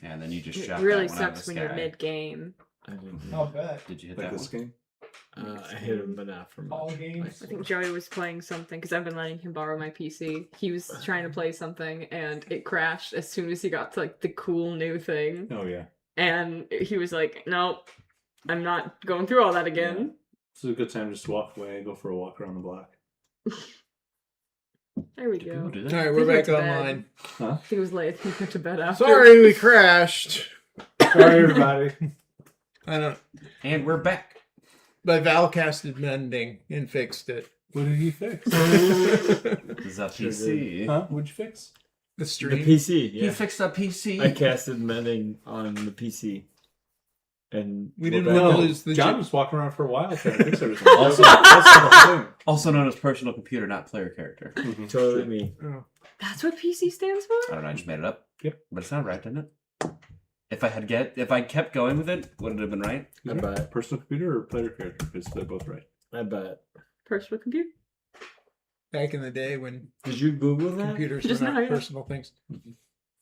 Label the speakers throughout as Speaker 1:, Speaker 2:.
Speaker 1: And then you just shot
Speaker 2: It really
Speaker 1: that one out of
Speaker 2: sucks
Speaker 1: the
Speaker 2: when you're
Speaker 1: sky.
Speaker 2: mid-game.
Speaker 3: I didn't.
Speaker 4: I'll bet.
Speaker 1: Did you hit
Speaker 5: Like
Speaker 1: that
Speaker 5: this
Speaker 1: one?
Speaker 5: game?
Speaker 3: I hit him, but not for much.
Speaker 4: All games.
Speaker 2: I think Joey was playing something, because I've been letting him borrow my PC. He was trying to play something, and it crashed as soon as he got to, like, the cool new thing.
Speaker 5: Oh, yeah.
Speaker 2: And he was like, nope, I'm not going through all that again.
Speaker 5: This is a good time to just walk away and go for a walk around the block.
Speaker 2: There we
Speaker 1: Do people
Speaker 2: go.
Speaker 1: do
Speaker 4: All
Speaker 1: that?
Speaker 4: right, we're
Speaker 2: Think
Speaker 4: back
Speaker 2: it's bad.
Speaker 4: online.
Speaker 5: Huh?
Speaker 2: I think it was late. I think we went to bed after.
Speaker 4: Sorry, we crashed.
Speaker 5: Sorry, everybody.
Speaker 4: I don't.
Speaker 1: And we're back.
Speaker 4: But Val casted mending and fixed it.
Speaker 5: What did he fix?
Speaker 1: This is a PC.
Speaker 5: Huh? What'd you fix?
Speaker 4: The
Speaker 3: The
Speaker 4: stream.
Speaker 3: PC,
Speaker 1: He
Speaker 3: yeah.
Speaker 1: fixed a PC.
Speaker 3: I casted mending on the PC. And
Speaker 4: We
Speaker 3: we're
Speaker 4: didn't
Speaker 3: back
Speaker 4: want
Speaker 3: up.
Speaker 4: to lose the.
Speaker 5: John was walking around for a while trying to fix everything.
Speaker 1: Also- Also known as personal computer, not player character.
Speaker 5: Mhm.
Speaker 3: Totally me.
Speaker 4: Oh.
Speaker 2: That's what PC stands for?
Speaker 1: I don't know, I just made it up.
Speaker 5: Yep.
Speaker 1: But it sounded right, didn't it? If I kept going with it, would it have been right?
Speaker 3: I bet.
Speaker 5: Personal computer or player character? Because they're both right.
Speaker 3: I bet.
Speaker 2: Personal computer?
Speaker 4: Back in the day when
Speaker 3: Did you Google that?
Speaker 4: computers
Speaker 2: Just
Speaker 4: were
Speaker 2: now,
Speaker 4: not
Speaker 2: yeah.
Speaker 4: personal things.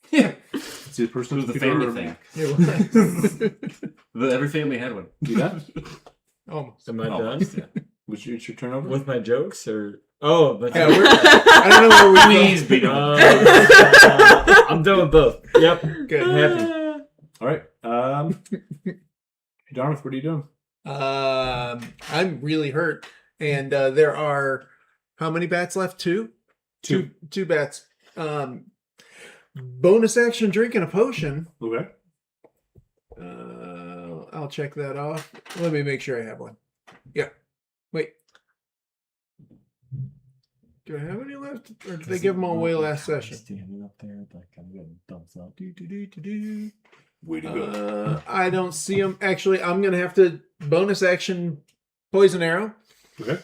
Speaker 1: Yeah.
Speaker 5: It's a personal
Speaker 1: It was the
Speaker 5: computer
Speaker 1: family
Speaker 5: or
Speaker 1: thing.
Speaker 5: Mac.
Speaker 1: Every family had one.
Speaker 5: You done?
Speaker 4: Almost.
Speaker 3: Am I done?
Speaker 1: Almost, yeah.
Speaker 5: It's your turn over?
Speaker 3: With my jokes or oh, that's
Speaker 4: Yeah, I don't know where we
Speaker 1: Please be done.
Speaker 3: I'm done with both. Yep.
Speaker 4: Good.
Speaker 3: Happy.
Speaker 5: All right. Dartmouth, what are you doing?
Speaker 4: I'm really hurt, and there are how many bats left? Two bats. Bonus action: drinking a potion.
Speaker 5: Okay.
Speaker 4: I'll check that off. Let me make sure I have one. Yeah. Wait. Do I have any left, or did they give them all away last session?
Speaker 3: Standing up there, like I'm getting thumbs up.
Speaker 5: Way to go.
Speaker 4: I don't see them. Actually, I'm gonna have to bonus action poison arrow.
Speaker 5: Okay.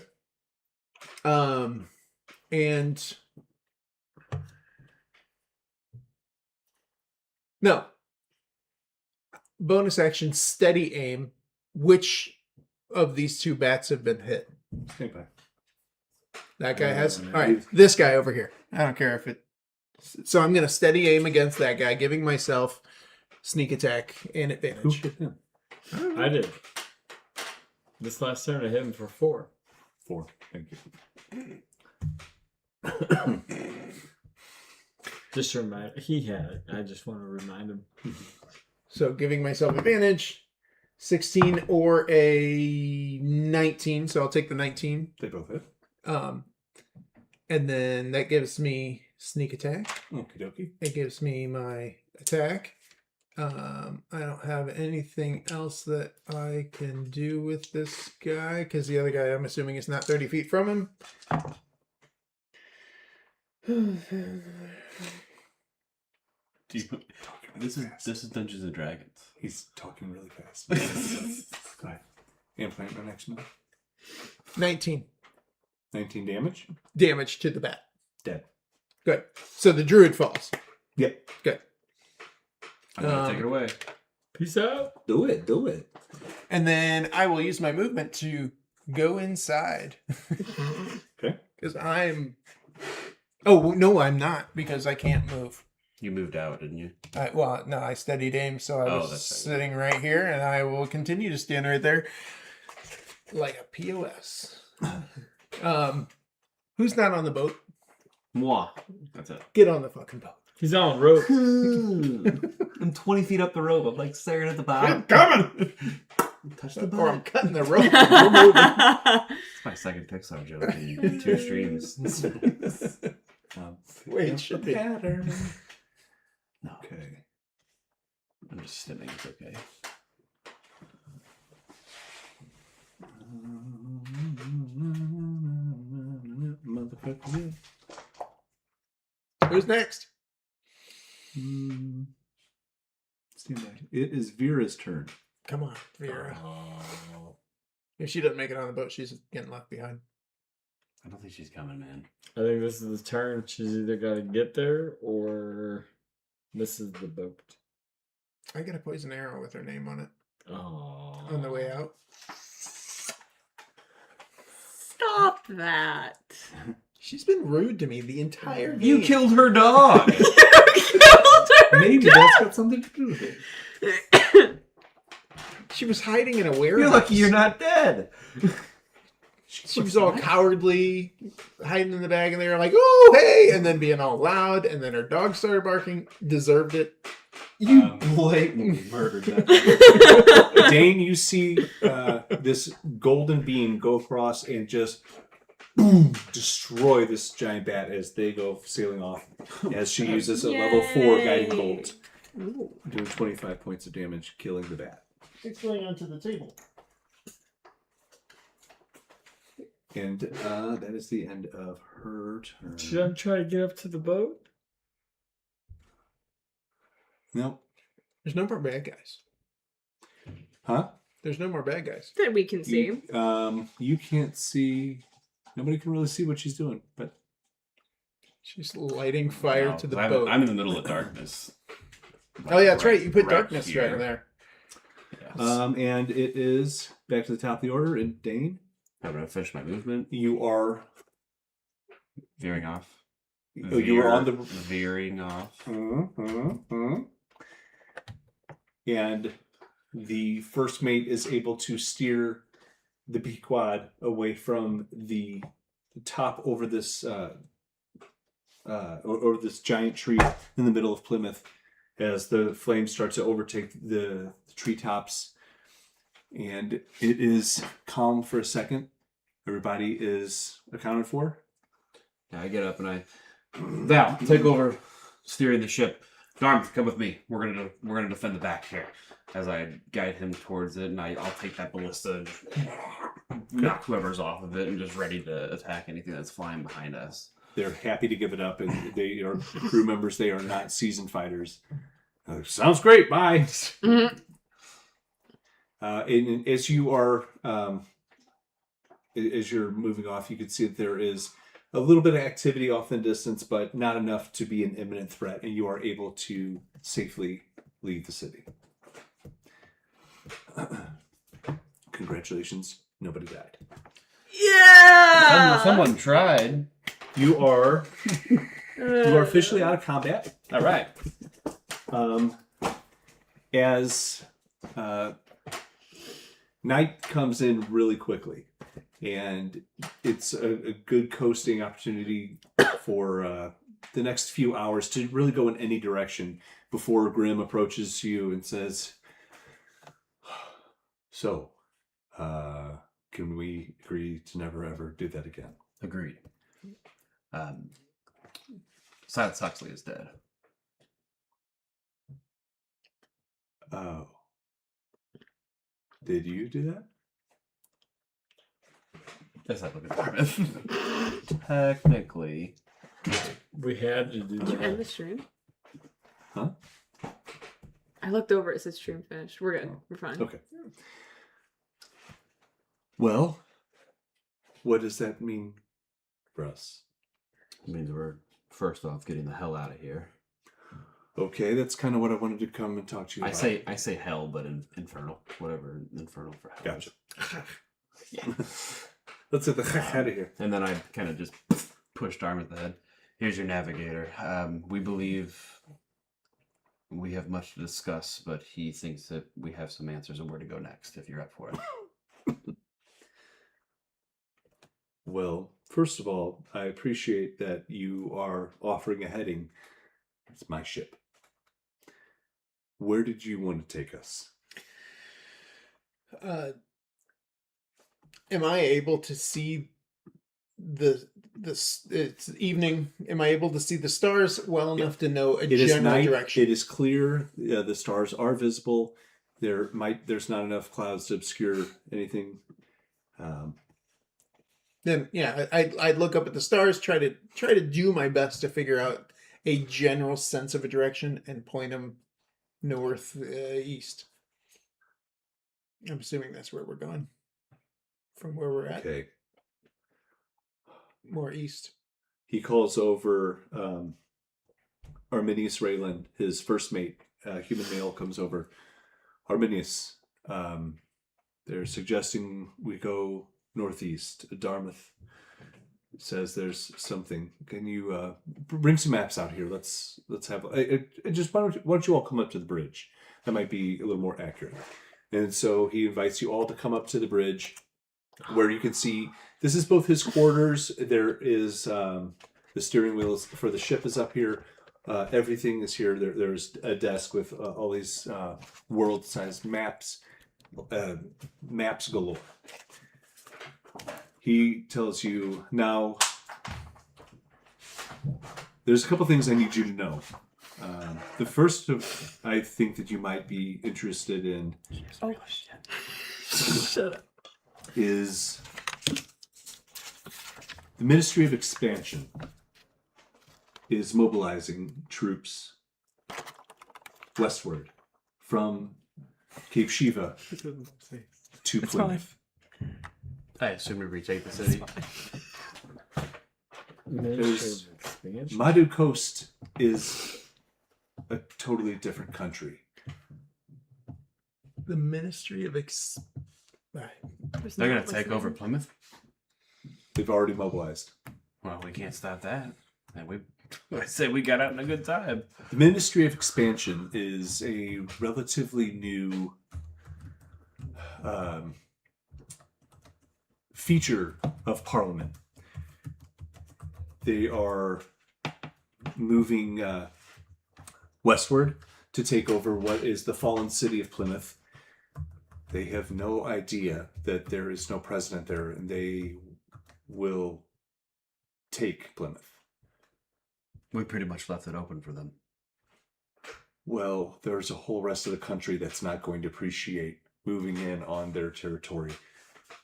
Speaker 4: And no. Bonus action steady aim. Which of these two bats have been hit?
Speaker 5: Stand by.
Speaker 4: That guy has. All right, this guy over here. I don't care if it. So I'm gonna steady aim against that guy, giving myself sneak attack and
Speaker 5: Who
Speaker 4: advantage.
Speaker 5: hit him?
Speaker 3: I did. This last turn I hit him for 4.
Speaker 5: 4. Thank you.
Speaker 3: Just to remind he had it. I just want to remind him.
Speaker 4: So giving myself advantage. 16 or a 19. So I'll take the 19.
Speaker 5: They both hit.
Speaker 4: And then that gives me sneak attack.
Speaker 5: Okie dokie.
Speaker 4: It gives me my attack. I don't have anything else that I can do with this guy because the other guy, I'm assuming, is not 30 feet from him.
Speaker 1: This is Dungeons and Dragons.
Speaker 5: He's talking really fast. Go ahead. And plant my next move.
Speaker 4: 19
Speaker 5: 19 damage.
Speaker 4: damage to the bat.
Speaker 5: Dead.
Speaker 4: Good. So the druid falls.
Speaker 5: Yep.
Speaker 4: Good.
Speaker 1: I'm gonna take it away.
Speaker 3: Peace out.
Speaker 5: Do it. Do it.
Speaker 4: And then I will use my movement to go inside.
Speaker 5: Okay.
Speaker 4: Because I'm... Oh, no, I'm not. Because I can't move.
Speaker 1: You moved out, didn't you?
Speaker 4: No, I steadied aim, so I
Speaker 1: Oh,
Speaker 4: was
Speaker 1: that's right.
Speaker 4: sitting right here, and I will continue to stand right there like a POS. Who's not on the boat?
Speaker 1: Moi. That's it.
Speaker 4: Get on the fucking boat.
Speaker 3: He's on rope.
Speaker 1: I'm 20 feet up the rope. I'm like staring at the bottom.
Speaker 4: Coming!
Speaker 1: Touch the
Speaker 4: Or I'm
Speaker 1: bottom.
Speaker 4: cutting the rope. We're moving.
Speaker 1: It's my second Pixar joke in 2 streams.
Speaker 4: Wait, it should be.
Speaker 5: Pattern.
Speaker 1: No,
Speaker 5: Okay.
Speaker 1: I'm just stimming. It's okay.
Speaker 5: Motherfucker.
Speaker 4: Who's next?
Speaker 5: Stand by. It is Vera's turn.
Speaker 4: Come on, Vera.
Speaker 3: Oh.
Speaker 4: If she doesn't make it on the boat, she's getting left behind.
Speaker 1: I don't think she's coming, man.
Speaker 3: I think this is the turn. She's either got to get there or this is the boat.
Speaker 4: I got a poison arrow with her name on it
Speaker 3: Oh.
Speaker 4: on the way out.
Speaker 2: Stop that.
Speaker 4: She's been rude to me the entire game.
Speaker 1: You killed her dog.
Speaker 5: Maybe that's got something to do with it.
Speaker 4: She was hiding in a warehouse.
Speaker 1: You're lucky you're not dead.
Speaker 4: She was all cowardly, hiding in the bag, and they were like, "Oh, hey!" and then being all loud, and then her dog started barking. Deserved it.
Speaker 1: You blatantly murdered that.
Speaker 5: Dane, you see this golden beam go across and just boom, destroy this giant bat as they go sailing off. As she uses a level 4 guiding bolt, doing 25 points of damage, killing the bat.
Speaker 4: It's going onto the table.
Speaker 5: And that is the end of her turn.
Speaker 3: Should I try to get up to the boat?
Speaker 5: No.
Speaker 4: There's no more bad guys.
Speaker 5: Huh?
Speaker 4: There's no more bad guys.
Speaker 2: That we can see.
Speaker 5: You can't see. Nobody can really see what she's doing, but
Speaker 4: She's lighting fire
Speaker 1: No,
Speaker 4: to the
Speaker 1: I'm,
Speaker 4: boat.
Speaker 1: I'm in the middle of darkness.
Speaker 4: Oh yeah, that's right. You put
Speaker 1: Right
Speaker 4: darkness
Speaker 1: here.
Speaker 4: right in there.
Speaker 1: Yes.
Speaker 5: and it is back to the top of the order. And Dane,
Speaker 1: I'm gonna finish my movement.
Speaker 5: you are.
Speaker 1: Veering off.
Speaker 5: Oh, you were on the.
Speaker 1: veering off.
Speaker 5: And the first mate is able to steer the Pequod away from the top over this over this giant tree in the middle of Plymouth as the flames start to overtake the treetops. And it is calm for a second. Everybody is accounted for.
Speaker 1: Yeah, I get up and I Val, take over steering the ship. Darm, come with me. We're gonna defend the back here. As I guide him towards it, and I'll take that ballista, and knock whoever's off of it, and just ready to attack anything that's flying behind us.
Speaker 5: They're happy to give it up, and they are crew members. They are not seasoned fighters. Sounds great. Bye.
Speaker 2: Mhm.
Speaker 5: And as you are, as you're moving off, you can see that there is a little bit of activity off in the distance, but not enough to be an imminent threat, and you are able to safely leave the city. Congratulations, nobody died.
Speaker 2: Yeah.
Speaker 1: Someone tried.
Speaker 5: You are officially out of combat.
Speaker 1: All right.
Speaker 5: As night comes in really quickly, and it's a good coasting opportunity for the next few hours to really go in any direction before Grim approaches you and says, "So, can we agree to never ever do that again?"
Speaker 1: Agreed. Silas Huxley is dead.
Speaker 5: Oh. Did you do that?
Speaker 1: Yes, I look at Dartmouth. Technically.
Speaker 3: We had to do
Speaker 2: Did you end the
Speaker 3: that.
Speaker 2: stream?
Speaker 5: Huh?
Speaker 2: I looked over. It says stream finished. We're good. We're fine.
Speaker 5: Okay. Well, what does that mean for us?
Speaker 1: It means we're first off getting the hell out of here.
Speaker 5: Okay, that's kind of what I wanted to come and talk to you
Speaker 1: I
Speaker 5: about.
Speaker 1: say hell, but infernal, whatever infernal for hell.
Speaker 5: Gotcha.
Speaker 1: is.
Speaker 5: Let's get the heck out of here.
Speaker 1: And then I kind of just pushed Dartmouth ahead. Here's your navigator. We believe we have much to discuss, but he thinks that we have some answers on where to go next. If you're up for it.
Speaker 5: Well, first of all, I appreciate that you are offering a heading. It's my ship. Where did you want to take us?
Speaker 4: Am I able to see it's evening? Am I able to see the stars well enough to know a
Speaker 5: It is
Speaker 4: general
Speaker 5: night.
Speaker 4: direction?
Speaker 5: It is clear. The stars are visible. There's not enough clouds to obscure anything.
Speaker 4: Then yeah, I'd look up at the stars, try to do my best to figure out a general sense of a direction and point them north east. I'm assuming that's where we're going. From where we're at,
Speaker 5: Okay.
Speaker 4: more east.
Speaker 5: He calls over Arminius Raylan, his first mate. Human male comes over. Arminius, they're suggesting we go northeast, Dartmouth. says there's something. Can you bring some maps out here? Let's have. Just why don't you all come up to the bridge? That might be a little more accurate. And so he invites you all to come up to the bridge, where you can see this is both his quarters. There is the steering wheel for the ship is up here. Everything is here. There's a desk with all these world-sized maps, maps galore. He tells you, now, there's a couple things I need you to know. The first of, I think that you might be interested in
Speaker 2: Shut up.
Speaker 5: is the Ministry of Expansion is mobilizing troops westward from Cape Shiva to Plymouth.
Speaker 1: I assume we retake the city.
Speaker 5: There's Madu Coast is a totally different country.
Speaker 4: The Ministry of
Speaker 1: They're gonna take over Plymouth.
Speaker 5: They've already mobilized.
Speaker 1: Well, we can't stop that. And I say we got out in a good time.
Speaker 5: The Ministry of Expansion is a relatively new feature of Parliament. They are moving westward to take over what is the fallen city of Plymouth. They have no idea that there is no president there, and they will take Plymouth.
Speaker 1: We pretty much left it open for them.
Speaker 5: Well, there's a whole rest of the country that's not going to appreciate moving in on their territory.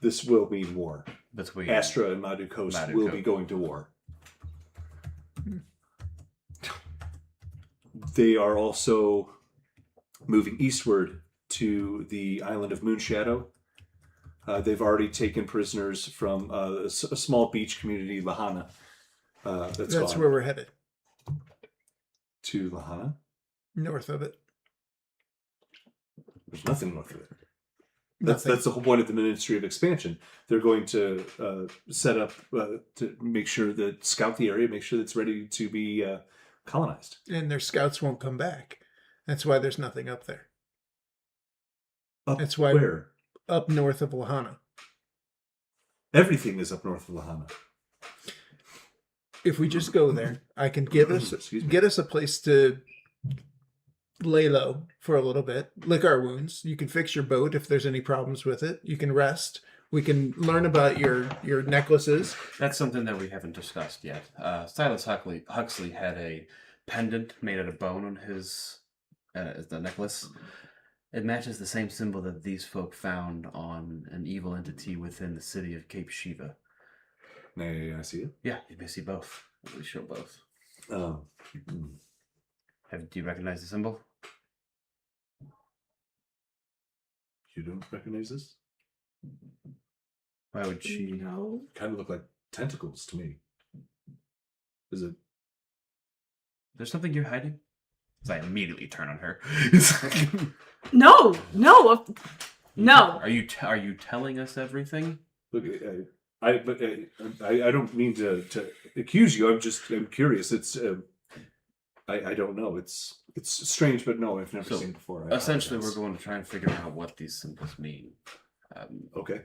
Speaker 5: This will mean war.
Speaker 1: Between
Speaker 5: Astra and Madu Coast will be going to war. They are also moving eastward to the island of Moonshadow. They've already taken prisoners from a small beach community, Lahana. That's gone.
Speaker 4: where we're headed.
Speaker 5: To Lahana?
Speaker 4: North of it.
Speaker 5: There's nothing north of it.
Speaker 4: Nothing.
Speaker 5: That's the whole point of the Ministry of Expansion. They're going to set up to make sure that scout the area, make sure that it's ready to be colonized.
Speaker 4: And their scouts won't come back. That's why there's nothing up there.
Speaker 5: Up
Speaker 4: That's why
Speaker 5: where?
Speaker 4: Up north of Lahana.
Speaker 5: Everything is up north of Lahana.
Speaker 4: If we just go there, I can get us
Speaker 5: Excuse me.
Speaker 4: a place to lay low for a little bit, lick our wounds. You can fix your boat if there's any problems with it. You can rest. We can learn about your necklaces.
Speaker 1: That's something that we haven't discussed yet. Silas Huxley had a pendant made out of bone on his the necklace. It matches the same symbol that these folk found on an evil entity within the city of Cape Shiva.
Speaker 5: May I see it?
Speaker 1: Yeah, you may see both. We show both.
Speaker 5: Mm.
Speaker 1: Do you recognize the symbol?
Speaker 5: You don't recognize this?
Speaker 1: Why would she?
Speaker 2: No.
Speaker 5: Kind of look like tentacles to me. Is it?
Speaker 1: There's something you're hiding? Because I immediately turn on her.
Speaker 2: No. No. No.
Speaker 1: Are you telling us everything?
Speaker 5: Look, I don't mean to accuse you. I'm curious. It's I don't know. It's strange, but no, I've never
Speaker 1: So,
Speaker 5: seen it before.
Speaker 1: Essentially, we're going to try and figure out what these symbols mean.
Speaker 5: Okay.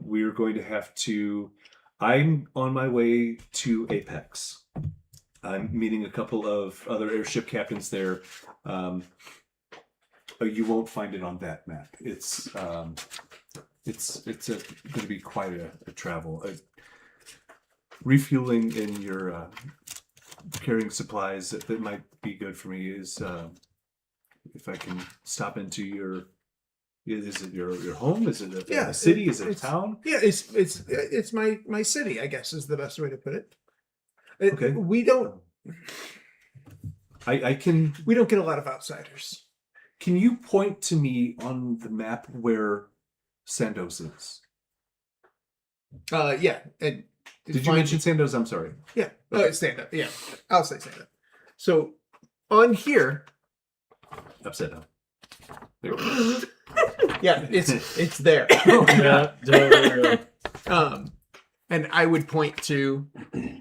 Speaker 5: We are going to have to. I'm on my way to Apex. I'm meeting a couple of other airship captains there. You won't find it on that map. It's going to be quite a travel. Refueling in your carrying supplies that might be good for me is if I can stop into your. Is it your home? Is it a city? Is it a town?
Speaker 4: Yeah, it's my city, I guess, is the best way to put it.
Speaker 5: Okay.
Speaker 4: We don't
Speaker 5: I can.
Speaker 4: we don't get a lot of outsiders.
Speaker 5: Can you point to me on the map where Sandoz is?
Speaker 4: Yeah. And
Speaker 5: Did you mention Sandoz? I'm sorry.
Speaker 4: Yeah. Stand up. Yeah. I'll say stand up. So on here,
Speaker 5: Upside down. There we go.
Speaker 4: yeah, it's there.
Speaker 3: Yeah, totally.
Speaker 4: And I would point to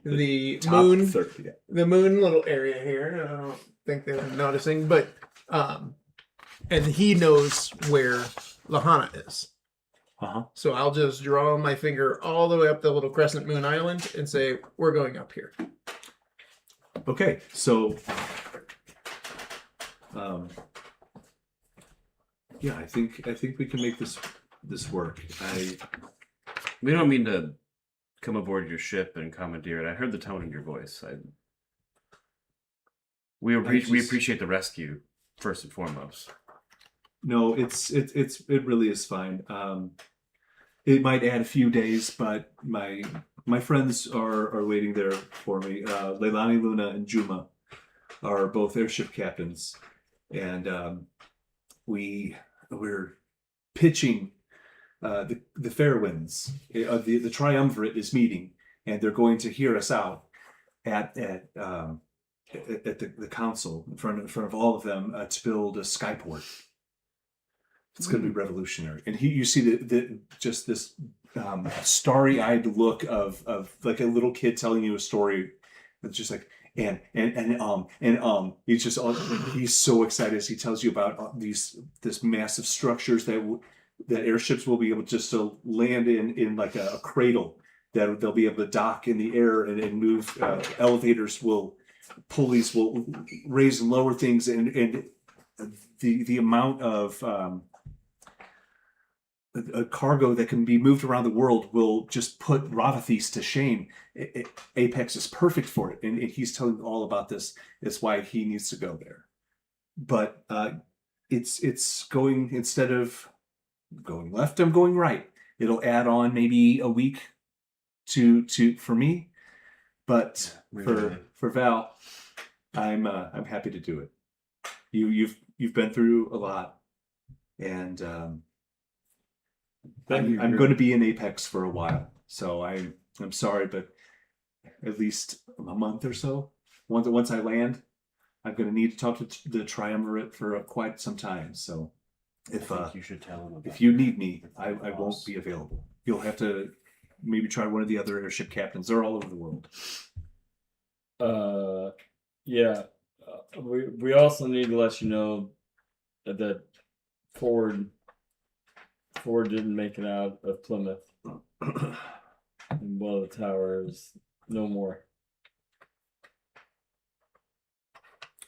Speaker 4: the
Speaker 5: Top
Speaker 4: moon,
Speaker 5: third, yeah.
Speaker 4: the moon little area here. I don't think they're noticing, but and he knows where Lahana is.
Speaker 5: Uh-huh.
Speaker 4: So I'll just draw my finger all the way up the little crescent moon island and say, we're going up here.
Speaker 5: Okay, so yeah, I think we can make this work.
Speaker 1: We don't mean to come aboard your ship and commandeer it. I heard the tone in your voice. We appreciate the rescue first and foremost.
Speaker 5: No, it really is fine. It might add a few days, but my friends are waiting there for me. Leilani, Luna, and Juma are both airship captains, and we're pitching the Fairwinds. The triumvirate is meeting, and they're going to hear us out at the council in front of all of them to build a skyport. It's going to be revolutionary. And you see just this starry-eyed look of like a little kid telling you a story. It's just like and he's just he's so excited as he tells you about this massive structures that airships will be able just to land in like a cradle, that they'll be able to dock in the air and move. Pulleys will raise and lower things, and the amount of a cargo that can be moved around the world will just put Ravathis to shame. Apex is perfect for it, and he's telling all about this. It's why he needs to go there. But it's going, instead of going left, I'm going right. It'll add on maybe a week for me, but for Val, I'm happy to do it. You've been through a lot, and I'm going to be in Apex for a while, so I'm sorry, but at least a month or so. Once I land, I'm going to need to talk to the Triumvirate for quite some time. So if
Speaker 1: you should tell him.
Speaker 5: If you need me, I won't be available. You'll have to maybe try one of the other airship captains. They're all over the world.
Speaker 3: Yeah. We also need to let you know that Ford didn't make it out of Plymouth. And one of the towers, no more.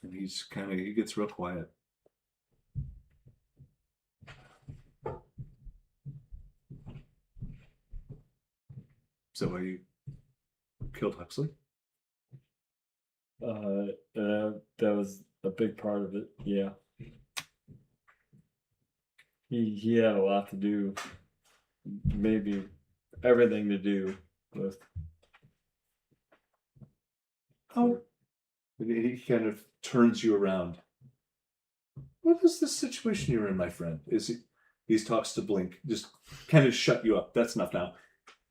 Speaker 5: And he gets real quiet. So why you killed Huxley?
Speaker 3: That was a big part of it. Yeah. He had a lot to do, maybe everything to do with.
Speaker 5: Oh. He kind of turns you around. What is this situation you're in, my friend? He talks to Blink, just kind of shut you up. That's enough now.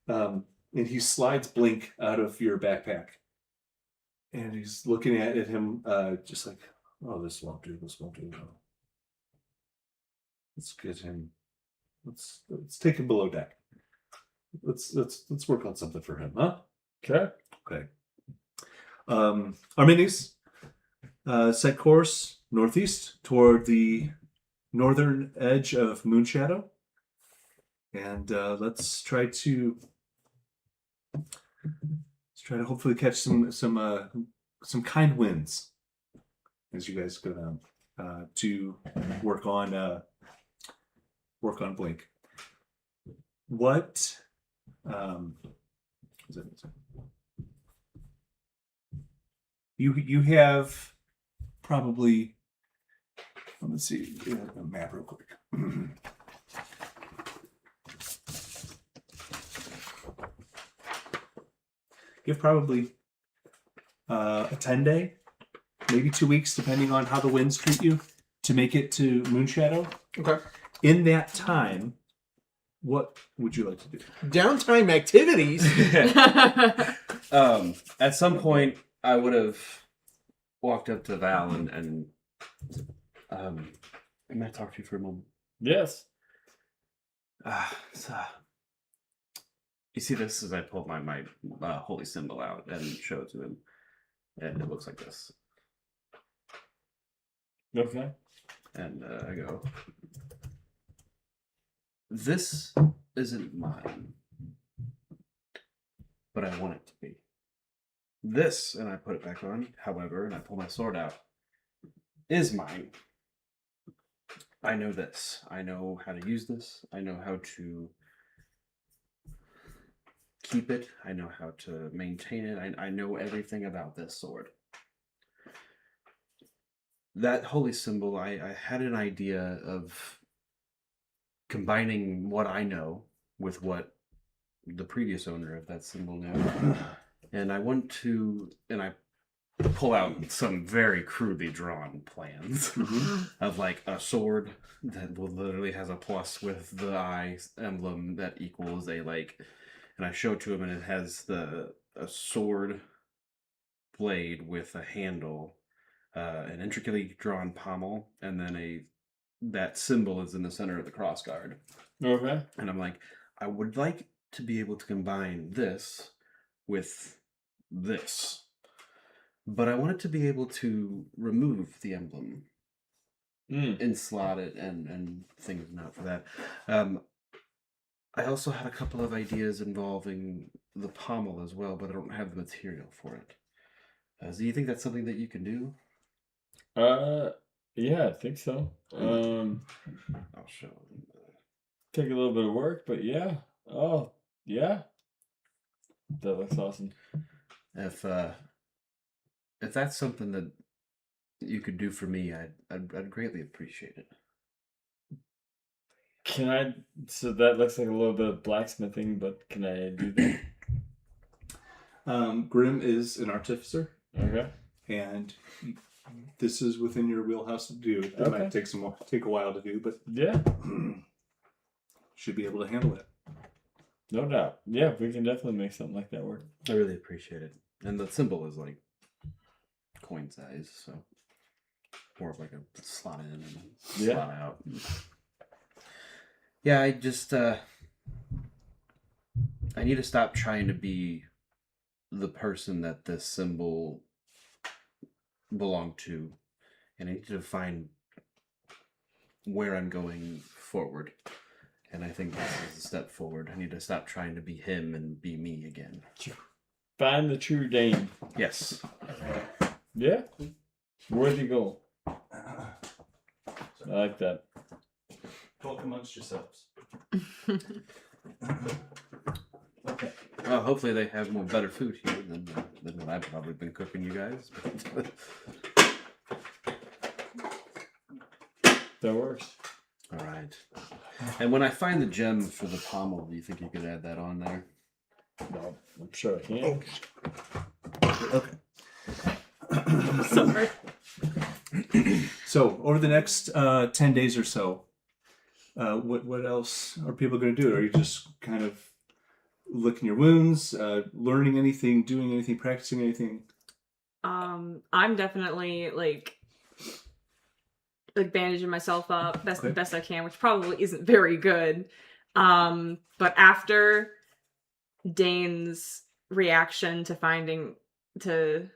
Speaker 5: And he slides Blink out of your backpack. And he's looking at him, just like, oh, this won't do. Let's get him. Let's take him below deck. Let's work on something for him, huh? Okay. Arminius, set course northeast toward the northern edge of Moonshadow, and let's try to hopefully catch some kind winds as you guys go down to work on Blink. What is it? You have probably, let's see, a map real quick. You have probably a 10-day, maybe 2 weeks, depending on how the winds treat you, to make it to Moonshadow.
Speaker 4: Okay.
Speaker 5: In that time, what would you like to do?
Speaker 4: Downtime activities.
Speaker 1: At some point, I would have walked up to Val and may I talk to you for a moment?
Speaker 3: Yes.
Speaker 1: You see this as I pull my holy symbol out and show it to him, and it looks like this.
Speaker 3: Okay.
Speaker 1: And I go, this isn't mine, but I want it to be. This, and I put it back on, however, and I pull my sword out, is mine. I know this. I know how to use this. I know how to keep it. I know how to maintain it. I know everything about this sword. That holy symbol, I had an idea of combining what I know with what the previous owner of that symbol knew. And I want to, and I pull out some very crudely drawn plans of like a sword that literally has a plus with the eye emblem that equals a like, and I show it to him, and it has a sword blade with a handle, an intricately drawn pommel, and then that symbol is in the center of the cross guard.
Speaker 3: Okay.
Speaker 1: And I'm like, I would like to be able to combine this with this, but I wanted to be able to remove the emblem and slot it and things not for that. I also had a couple of ideas involving the pommel as well, but I don't have the material for it. Do you think that's something that you can do?
Speaker 3: Yeah, I think so.
Speaker 1: I'll show them.
Speaker 3: Take a little bit of work, but yeah. Oh, yeah. That looks awesome.
Speaker 1: If that's something that you could do for me, I'd greatly appreciate it.
Speaker 3: Can I? So that looks like a little bit of blacksmithing, but can I do that?
Speaker 5: Grim is an artificer,
Speaker 3: Okay.
Speaker 5: and this is within your wheelhouse to do. It
Speaker 3: Okay.
Speaker 5: might take a while to do, but
Speaker 3: Yeah,
Speaker 5: should be able to handle it.
Speaker 3: no doubt. Yeah, we can definitely make something like that work.
Speaker 1: I really appreciate it. And the symbol is like coin size, so more of like a slot in and slot out. Yeah, I just I need to stop trying to be the person that this symbol belonged to, and I need to find where I'm going forward. And I think this is a step forward. I need to stop trying to be him and be me again.
Speaker 3: Find the true Dane.
Speaker 1: Yes.
Speaker 3: Yeah, worthy goal. I like that.
Speaker 5: Talk amongst yourselves.
Speaker 1: Okay. Well, hopefully they have more better food here than what I've probably been cooking you guys.
Speaker 3: That works.
Speaker 1: All right. And when I find the gem for the pommel, do you think you could add that on there?
Speaker 3: No, I'm sure I can.
Speaker 1: Okay.
Speaker 2: Sorry.
Speaker 5: So over the next 10 days or so, what else are people going to do? Are you just kind of licking your wounds, learning anything, doing anything, practicing anything?
Speaker 2: I'm definitely like bandaging myself up the best I can, which probably isn't very good. But after Dane's reaction to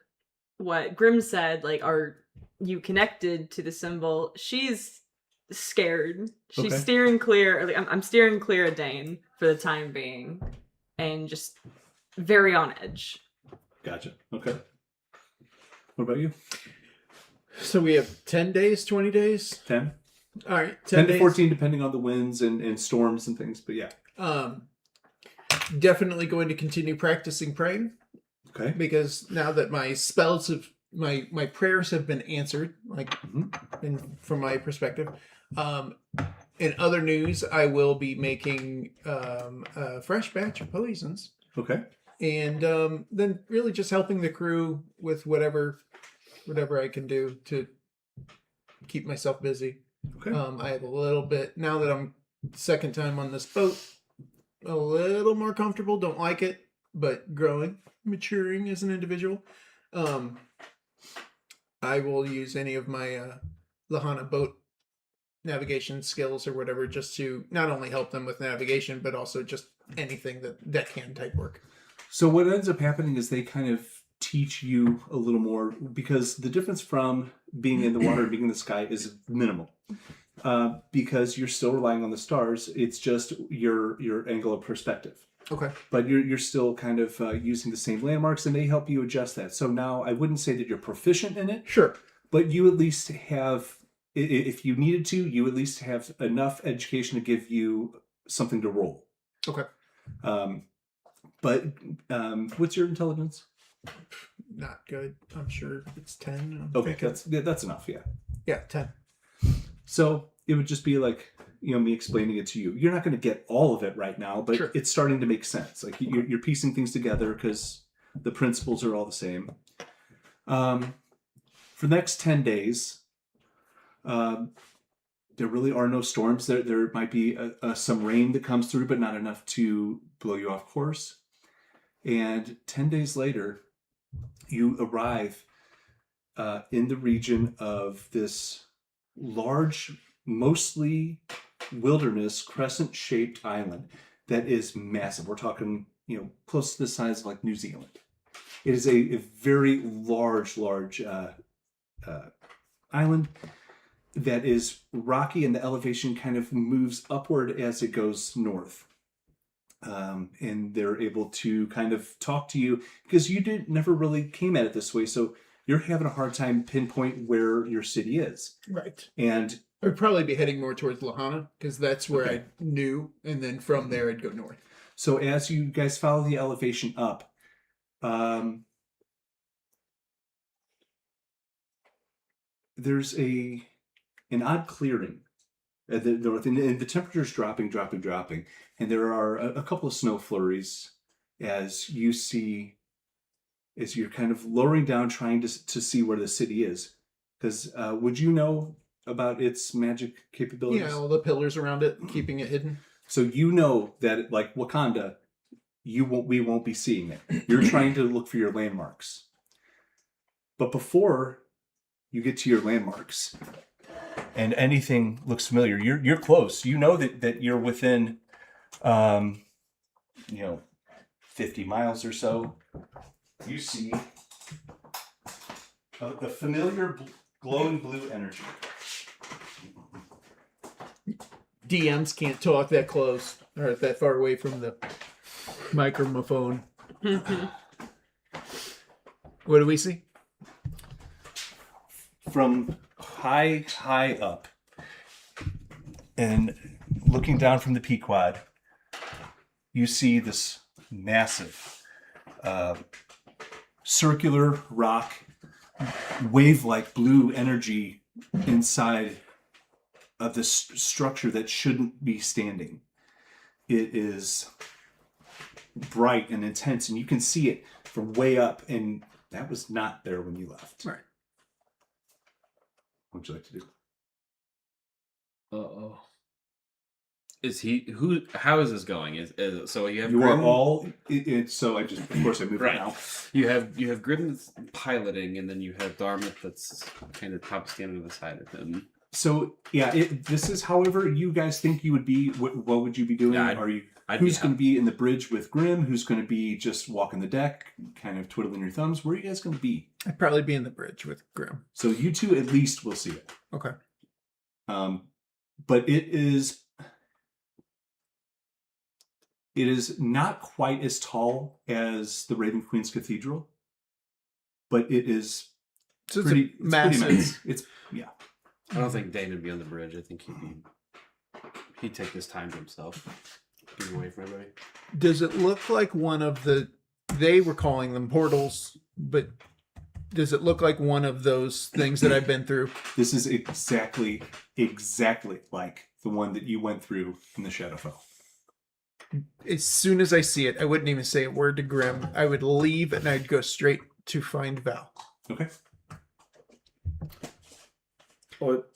Speaker 2: what Grim said, like, are you connected to the symbol? She's scared. She's
Speaker 5: Okay.
Speaker 2: steering clear. Like, I'm steering clear of Dane for the time being, and just very on edge.
Speaker 5: Gotcha. Okay. What about you?
Speaker 4: So we have 10 days, 20 days?
Speaker 5: 10?
Speaker 4: All right.
Speaker 5: 10 to
Speaker 4: days.
Speaker 5: 14, depending on the winds and storms and things. But yeah.
Speaker 4: Definitely going to continue practicing praying,
Speaker 5: Okay.
Speaker 4: because now that my spells have my prayers have been answered, like from my perspective. In other news, I will be making a fresh batch of poisons,
Speaker 5: Okay.
Speaker 4: and then really just helping the crew with whatever I can do to keep myself busy.
Speaker 5: Okay.
Speaker 4: I have a little bit now that I'm second time on this boat, a little more comfortable. Don't like it, but growing, maturing as an individual. I will use any of my Lahana boat navigation skills or whatever just to not only help them with navigation, but also just anything that deckhand type work.
Speaker 5: So what ends up happening is they kind of teach you a little more, because the difference from being in the water and being in the sky is minimal. Because you're still relying on the stars. It's just your angle of perspective.
Speaker 4: Okay.
Speaker 5: But you're still kind of using the same landmarks, and they help you adjust that. So now I wouldn't say that you're proficient in it,
Speaker 4: Sure.
Speaker 5: but you at least have, if you needed to, you at least have enough education to give you something to roll.
Speaker 4: Okay.
Speaker 5: But what's your intelligence?
Speaker 4: Not good. I'm sure it's 10.
Speaker 5: Okay, that's enough. Yeah.
Speaker 4: 10.
Speaker 5: So it would just be like, me explaining it to you. You're not going to get all of it right now, but
Speaker 4: Sure.
Speaker 5: It's starting to make sense. Like you're piecing things together because the principles are all the same. For the next 10 days, there really are no storms. There might be some rain that comes through, but not enough to blow you off course. And 10 days later, you arrive in the region of this large, mostly wilderness, crescent-shaped island that is massive. We're talking, close to the size of like New Zealand. It is a very large island that is rocky, and the elevation kind of moves upward as it goes north. And they're able to kind of talk to you because you never really came at it this way. So you're having a hard time pinpoint where your city is.
Speaker 4: Right.
Speaker 5: And
Speaker 4: I would probably be heading more towards Lahana because that's where I knew. And then from there, I'd go north.
Speaker 5: so as you guys follow the elevation up, there's an odd clearing at the north, and the temperature's dropping, and there are a couple of snow flurries as you see, as you're kind of lowering down, trying to see where the city is. Because would you know about its magic capabilities?
Speaker 4: Yeah, all the pillars around it, keeping it hidden.
Speaker 5: So you know that, like Wakanda, we won't be seeing it. You're trying to look for your landmarks. But before you get to your landmarks and anything looks familiar, you're close. You know that you're within 50 miles or so. You see the familiar glowing blue energy.
Speaker 4: DMs can't talk that close or that far away from the microphone. What do we see?
Speaker 5: From high up and looking down from the Pequod, you see this massive circular rock, wave-like blue energy inside of this structure that shouldn't be standing. It is bright and intense, and you can see it from way up, and that was not there when you left.
Speaker 4: Right.
Speaker 5: What would you like to do?
Speaker 3: Uh-oh.
Speaker 1: How is this going? So you have
Speaker 5: You are
Speaker 1: Grim,
Speaker 5: all. So of course I moved
Speaker 1: right.
Speaker 5: it now.
Speaker 1: You have Grim that's piloting, and then you have Dartmouth that's kind of top standing to the side of him.
Speaker 5: So yeah, this is however you guys think you would be. What would you be doing?
Speaker 1: Yeah,
Speaker 5: Are you? Who's going to be in the bridge with Grim? Who's going to be just walking the deck, kind of twiddling your thumbs? Where are you guys going to be?
Speaker 4: I'd probably be in the bridge with Grim.
Speaker 5: So you two at least will see it.
Speaker 4: Okay.
Speaker 5: But it is not quite as tall as the Raven Queen's Cathedral, but it is
Speaker 4: So it's
Speaker 5: pretty
Speaker 4: massive.
Speaker 5: nice. It's yeah.
Speaker 1: I don't think Dane would be on the bridge. I think he'd take this time to himself. Get away from everybody.
Speaker 4: Does it look like one of the? They were calling them portals, but does it look like one of those things that I've been through?
Speaker 5: This is exactly like the one that you went through in the Shadowfell.
Speaker 4: As soon as I see it, I wouldn't even say a word to Grim. I would leave and I'd go straight to find Val.
Speaker 5: Okay.
Speaker 3: What?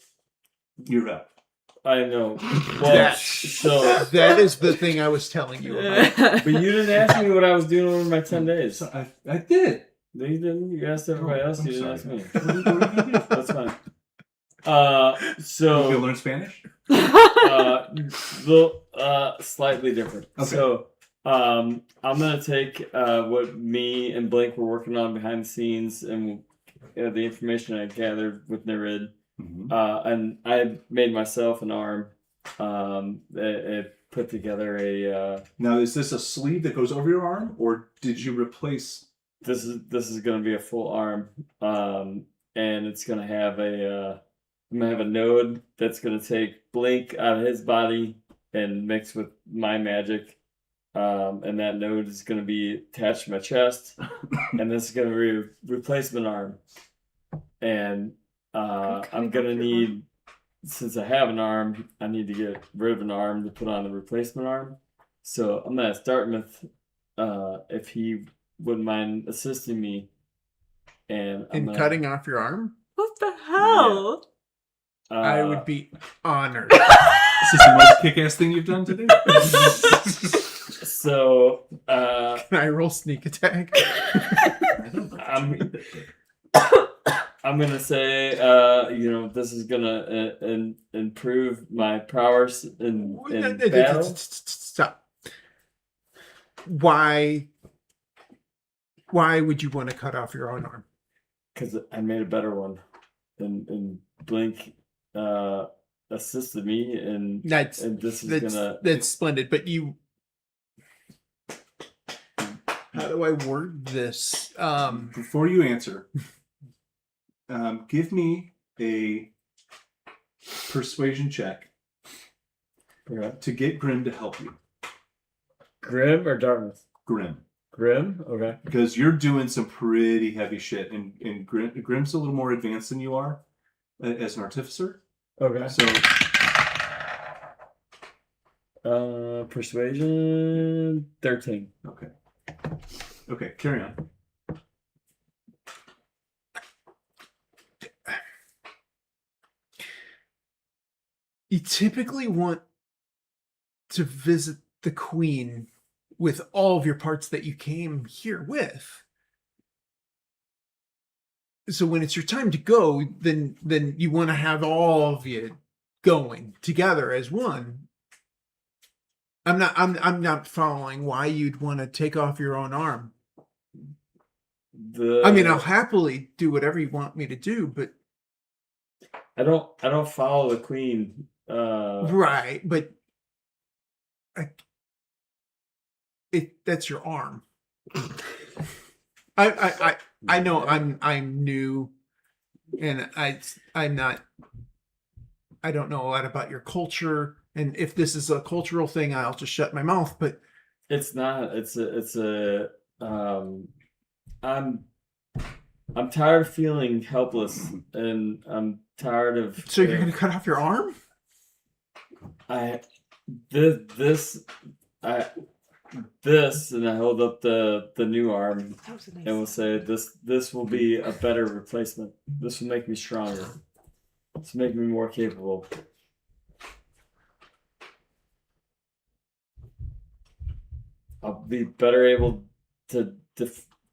Speaker 5: You're Val.
Speaker 3: I know. Well, so,
Speaker 4: That is the thing I was telling you about.
Speaker 3: but you didn't ask me what I was doing over my 10 days.
Speaker 5: So I did.
Speaker 3: No, you didn't. You asked everybody else.
Speaker 5: I'm
Speaker 3: You didn't
Speaker 5: sorry.
Speaker 3: ask me.
Speaker 5: What are you gonna do?
Speaker 3: That's fine.
Speaker 5: You
Speaker 3: So
Speaker 5: learn Spanish?
Speaker 3: slightly different.
Speaker 5: Okay.
Speaker 3: So I'm gonna take what me and Blake were working on behind the scenes and the information I gathered with Nerid, and I made myself an arm. It put together a.
Speaker 5: Now, is this a sleeve that goes over your arm, or did you replace?
Speaker 3: This is gonna be a full arm, and it's gonna have a. I'm gonna have a node that's gonna take Blake out of his body and mix with my magic. And that node is going to be attached to my chest, and this is going to be a replacement arm. And I'm going to need, since I have an arm, I need to get rid of an arm to put on the replacement arm. So I'm going to start with if he wouldn't mind assisting me. And
Speaker 4: cutting off your arm?
Speaker 2: What the hell?
Speaker 4: I would be honored.
Speaker 5: Is this the most kick-ass thing you've done today?
Speaker 3: So,
Speaker 4: Can I roll sneak attack?
Speaker 3: I'm gonna say, this is gonna improve my prowess in battle.
Speaker 4: Stop. Why would you want to cut off your own arm?
Speaker 3: Because I made a better one, and Blink assisted me, and this is
Speaker 4: that's splendid. But you. How do I word this?
Speaker 5: Before you answer, give me a persuasion check to get Grim to help you.
Speaker 3: Grim or Dartmouth?
Speaker 5: Grim.
Speaker 3: Grim? Okay.
Speaker 5: Because you're doing some pretty heavy shit, and Grim's a little more advanced than you are as an artificer.
Speaker 3: Okay.
Speaker 5: So,
Speaker 3: persuasion 13.
Speaker 5: Okay, carry on.
Speaker 4: You typically want to visit the Queen with all of your parts that you came here with. So when it's your time to go, then you want to have all of you going together as one. I'm not following why you'd want to take off your own arm. I mean, I'll happily do whatever you want me to do, but
Speaker 3: I don't follow the Queen.
Speaker 4: Right, but that's your arm. I know I'm new, and I'm not. I don't know a lot about your culture, and if this is a cultural thing, I'll just shut my mouth. But
Speaker 3: it's not. I'm tired of feeling helpless, and I'm tired of.
Speaker 4: So you're gonna cut off your arm?
Speaker 3: This, and I hold up the new arm, and will say this will be a better replacement. This will make me stronger. This will make me more capable. I'll be better able to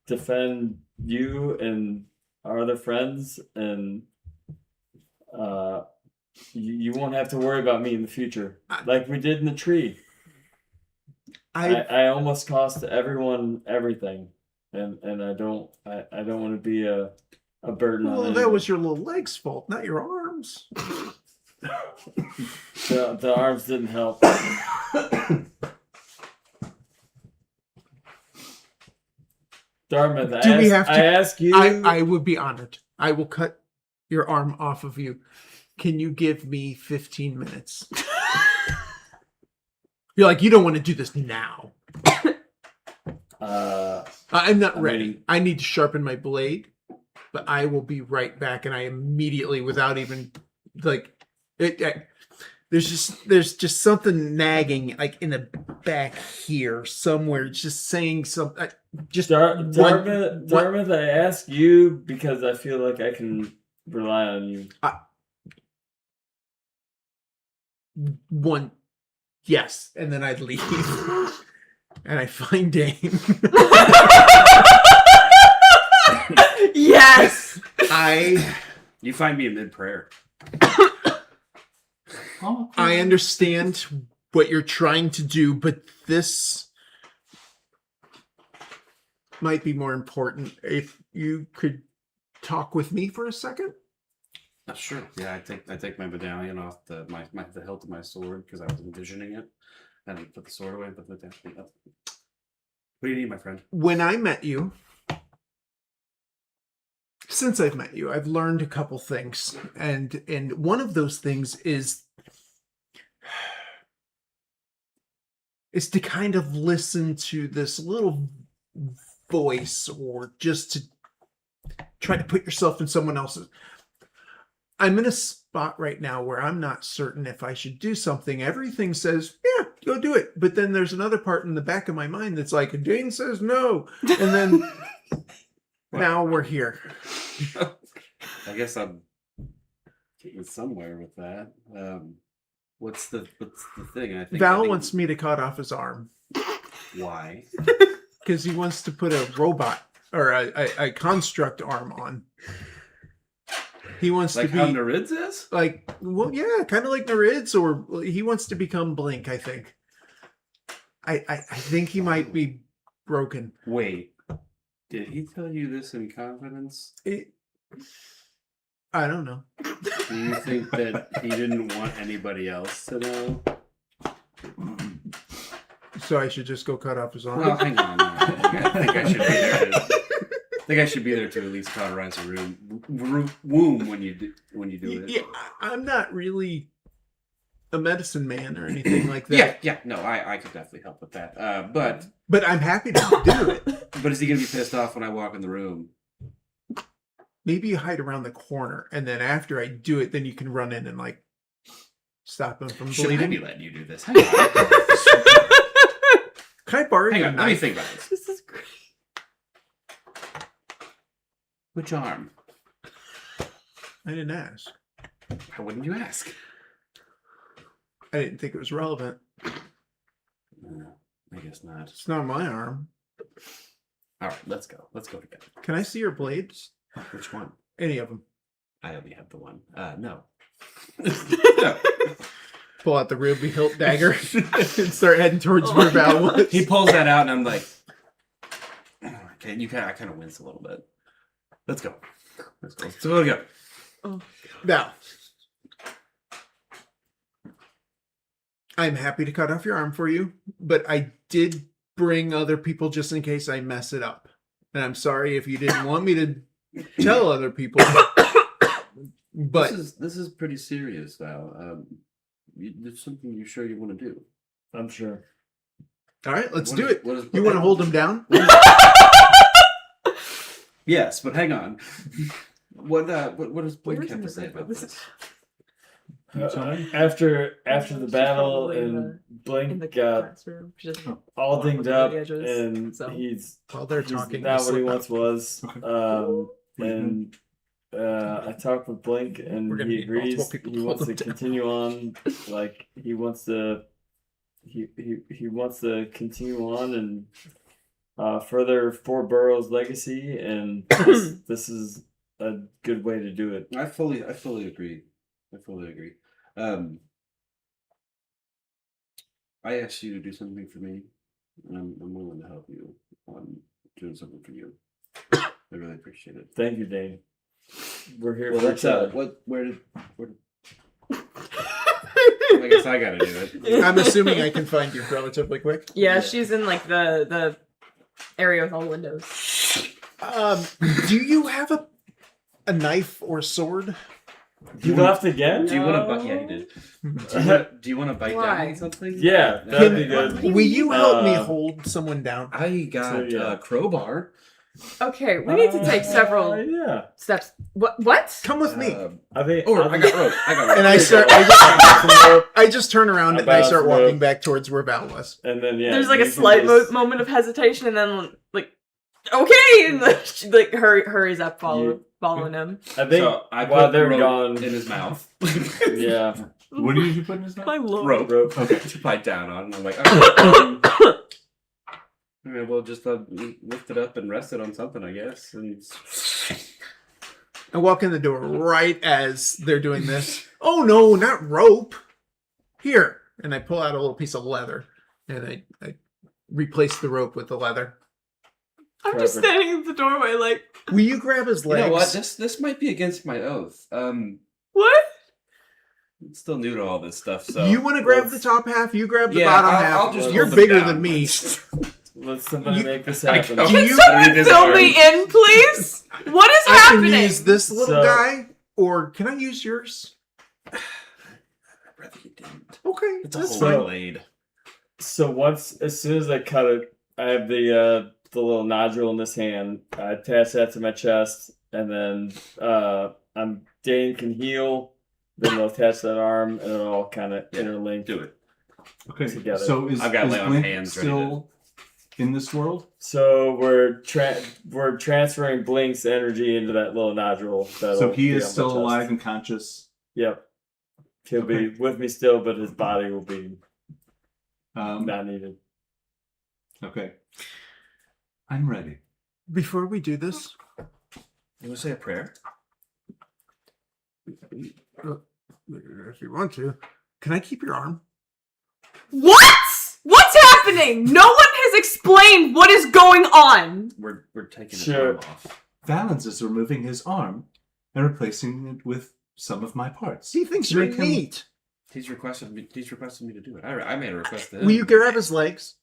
Speaker 3: defend you and our other friends, and you won't have to worry about me in the future, like we did in the tree. I almost cost everyone everything, and I don't want to be a burden on anyone.
Speaker 4: That was your little leg's fault, not your arms.
Speaker 3: The arms didn't help. Dartmouth, I ask you.
Speaker 4: I would be honored. I will cut your arm off of you. Can you give me 15 minutes? You're like, you don't want to do this now. I'm not ready. I need to sharpen my blade, but I will be right back. And I immediately, without even there's just something nagging like in the back here somewhere. Just saying something.
Speaker 3: Dartmouth, I ask you because I feel like I can rely on you.
Speaker 4: Yes, and then I'd leave, and I find Dane.
Speaker 2: Yes,
Speaker 1: You find me in mid prayer.
Speaker 4: I understand what you're trying to do, but this might be more important if you could talk with me for a second.
Speaker 1: Sure. Yeah, I take my medallion off the hilt of my sword because I was envisioning it, and I put the sword away and put the medallion up. What do you need, my friend?
Speaker 4: When I met you, since I've met you, I've learned a couple things, and one of those things is to kind of listen to this little voice, or just to try to put yourself in someone else's. I'm in a spot right now where I'm not certain if I should do something. Everything says, yeah, go do it. But then there's another part in the back of my mind that's like, Dane says no. And then now we're here.
Speaker 1: I guess I'm getting somewhere with that. What's the thing? I think
Speaker 4: Val wants me to cut off his arm
Speaker 1: Why?
Speaker 4: because he wants to put a robot or a construct arm on. He wants
Speaker 1: Like
Speaker 4: to be
Speaker 1: how Narids is?
Speaker 4: like, well, yeah, kind of like Narids, or he wants to become Blink. I think. I think he might be broken.
Speaker 1: Wait, did he tell you this in confidence?
Speaker 4: I don't know.
Speaker 1: Do you think that he didn't want anybody else to know?
Speaker 4: So I should just go cut off his arm.
Speaker 1: Well, hang on. I think I should be there. I think I should be there to at least cauterize a womb when you do it.
Speaker 4: Yeah, I'm not really a medicine man or anything like that.
Speaker 1: Yeah. No, I could definitely help with that. But
Speaker 4: But I'm happy to do it.
Speaker 1: is he gonna be pissed off when I walk in the room?
Speaker 4: Maybe you hide around the corner, and then after I do it, then you can run in and like stop him from
Speaker 1: Should I
Speaker 4: bleeding.
Speaker 1: be letting you do this? Hang on.
Speaker 4: Can I borrow
Speaker 1: Hang
Speaker 4: your
Speaker 1: on. Let me
Speaker 4: knife?
Speaker 1: think about this.
Speaker 2: This is great.
Speaker 1: Which arm?
Speaker 4: I didn't ask.
Speaker 1: Why wouldn't you ask?
Speaker 4: I didn't think it was relevant.
Speaker 1: I guess not.
Speaker 4: It's not my arm.
Speaker 1: All right, let's go. Let's go together.
Speaker 4: Can I see your blades?
Speaker 1: Which one?
Speaker 4: Any of them?
Speaker 1: I only have the one. No.
Speaker 4: Pull out the ruby hilt dagger and start heading towards where Val was.
Speaker 1: He pulls that out, and I'm like, okay. I kind of wince a little bit. Let's go. Let's go. So go.
Speaker 2: Oh.
Speaker 4: Val, I'm happy to cut off your arm for you, but I did bring other people just in case I mess it up. And I'm sorry if you didn't want me to tell other people. But
Speaker 1: this is pretty serious, Val. It's something you sure you want to do.
Speaker 3: I'm sure.
Speaker 4: all right, let's
Speaker 1: What
Speaker 4: do
Speaker 1: is-
Speaker 4: it.
Speaker 1: what is-
Speaker 4: You want to hold him down?
Speaker 1: Yes, but hang on. What does Blink
Speaker 2: Where's
Speaker 1: have to
Speaker 2: the
Speaker 1: say
Speaker 2: red
Speaker 1: about
Speaker 2: one?
Speaker 1: this?
Speaker 3: After the
Speaker 2: She's
Speaker 3: battle
Speaker 2: probably
Speaker 3: and
Speaker 2: in the
Speaker 3: Blink got
Speaker 2: classroom. She doesn't
Speaker 3: all
Speaker 2: wanna
Speaker 3: dinged
Speaker 2: look at
Speaker 3: up
Speaker 2: the edges,
Speaker 3: and
Speaker 2: so.
Speaker 3: he's
Speaker 4: While they're talking,
Speaker 3: not what he
Speaker 4: slip out.
Speaker 3: once was.
Speaker 5: Okay.
Speaker 3: And I talked with Blink and
Speaker 4: We're gonna
Speaker 3: he
Speaker 4: need multiple
Speaker 3: agrees
Speaker 4: people
Speaker 3: he
Speaker 4: to
Speaker 3: wants
Speaker 4: hold
Speaker 3: to
Speaker 4: him down.
Speaker 3: continue on. Like he wants to he wants to continue on and further Four Boroughs' legacy, and this is a good way to do it.
Speaker 1: I fully agree. I asked you to do something for me, and I'm willing to help you on doing something for you. I really appreciate it.
Speaker 3: Thank you, Dane. We're here
Speaker 1: Well,
Speaker 3: for
Speaker 1: let's
Speaker 3: each other.
Speaker 1: where did I guess I gotta do it.
Speaker 4: I'm assuming I can find you relatively quick.
Speaker 2: Yeah, she's in like the area with all the windows.
Speaker 4: Do you have a knife or sword?
Speaker 3: You left again?
Speaker 1: Do you want to bite? Yeah, he did. Do you want to bite down
Speaker 2: Why?
Speaker 1: on something?
Speaker 3: Yeah, that'd be good.
Speaker 4: Will you help me
Speaker 3: Uh,
Speaker 4: hold someone down?
Speaker 1: I got
Speaker 3: So, yeah.
Speaker 1: a crowbar.
Speaker 2: Okay, we need to take several
Speaker 3: Yeah,
Speaker 2: steps. What?
Speaker 4: Come with me.
Speaker 3: I think.
Speaker 1: I got rope.
Speaker 4: And I just turn around and I start walking back towards where Val was.
Speaker 3: And then yeah,
Speaker 2: There's like
Speaker 3: you
Speaker 2: a
Speaker 3: can
Speaker 2: slight
Speaker 3: just-
Speaker 2: moment of hesitation, and then like, okay, and like, she like hurries up, following him.
Speaker 3: I think
Speaker 1: So I
Speaker 3: while
Speaker 1: put
Speaker 3: they're
Speaker 1: rope
Speaker 3: gone,
Speaker 1: in his mouth.
Speaker 3: yeah,
Speaker 5: What did you put in his mouth?
Speaker 2: My lord.
Speaker 1: Rope. Okay. To bite down on. I'm like, okay. All right, well, just lift it up and rest it on something, I guess. And
Speaker 4: I walk in the door right as they're doing this. Oh no, not rope. Here. And I pull out a little piece of leather and I replace the rope with the leather.
Speaker 2: I'm just
Speaker 3: Forever.
Speaker 2: standing in the doorway like,
Speaker 4: Will you grab his
Speaker 1: You
Speaker 4: legs?
Speaker 1: know what? This might be against my oath.
Speaker 2: what?
Speaker 1: I'm still new to all this stuff, so
Speaker 4: You want to grab the
Speaker 3: let's-
Speaker 4: top half? You grab the
Speaker 1: Yeah,
Speaker 4: bottom
Speaker 1: I'll
Speaker 4: half.
Speaker 1: just
Speaker 4: You're
Speaker 1: hold them
Speaker 4: bigger
Speaker 1: down.
Speaker 4: than me.
Speaker 3: Let somebody
Speaker 4: You-
Speaker 3: make this
Speaker 1: I
Speaker 3: happen.
Speaker 1: can't-
Speaker 4: Do you-
Speaker 1: Underneath his
Speaker 2: Fill me
Speaker 1: arm.
Speaker 2: in, please. What is
Speaker 4: I can
Speaker 2: happening?
Speaker 4: use this little
Speaker 3: So-
Speaker 4: guy, or can I use yours?
Speaker 1: I'd rather you didn't.
Speaker 4: Okay,
Speaker 1: It's a
Speaker 4: that's
Speaker 1: holy
Speaker 4: fine.
Speaker 1: blade.
Speaker 3: So as soon as I cut it, I have the little nodule in this hand. I attach that to my chest, and then Dane can heal. Then we'll attach that arm, and it'll all kind of interlink.
Speaker 1: Do it.
Speaker 5: Okay.
Speaker 3: Together.
Speaker 5: So is,
Speaker 1: I've got
Speaker 5: is
Speaker 1: lay on
Speaker 5: Blink
Speaker 1: hands ready
Speaker 5: still in this world?
Speaker 3: So we're transferring Blink's energy into that little nodule.
Speaker 5: So he
Speaker 3: that'll
Speaker 5: is
Speaker 3: be on my
Speaker 5: still
Speaker 3: chest.
Speaker 5: alive and conscious.
Speaker 3: Yep. He'll be with me still, but his body will be not needed.
Speaker 5: Okay. I'm ready.
Speaker 4: Before we do this,
Speaker 1: You want to say a prayer?
Speaker 4: if you want to, can I keep your arm?
Speaker 2: What? What's happening? No one has explained what is going on.
Speaker 1: We're taking his
Speaker 3: Sure.
Speaker 1: arm off.
Speaker 5: Valens is removing his arm and replacing it with some of my parts.
Speaker 4: He thinks
Speaker 5: To
Speaker 4: you're
Speaker 5: make him-
Speaker 4: neat.
Speaker 1: He's requested me to do it. I made a request to him.
Speaker 4: Will you grab his legs?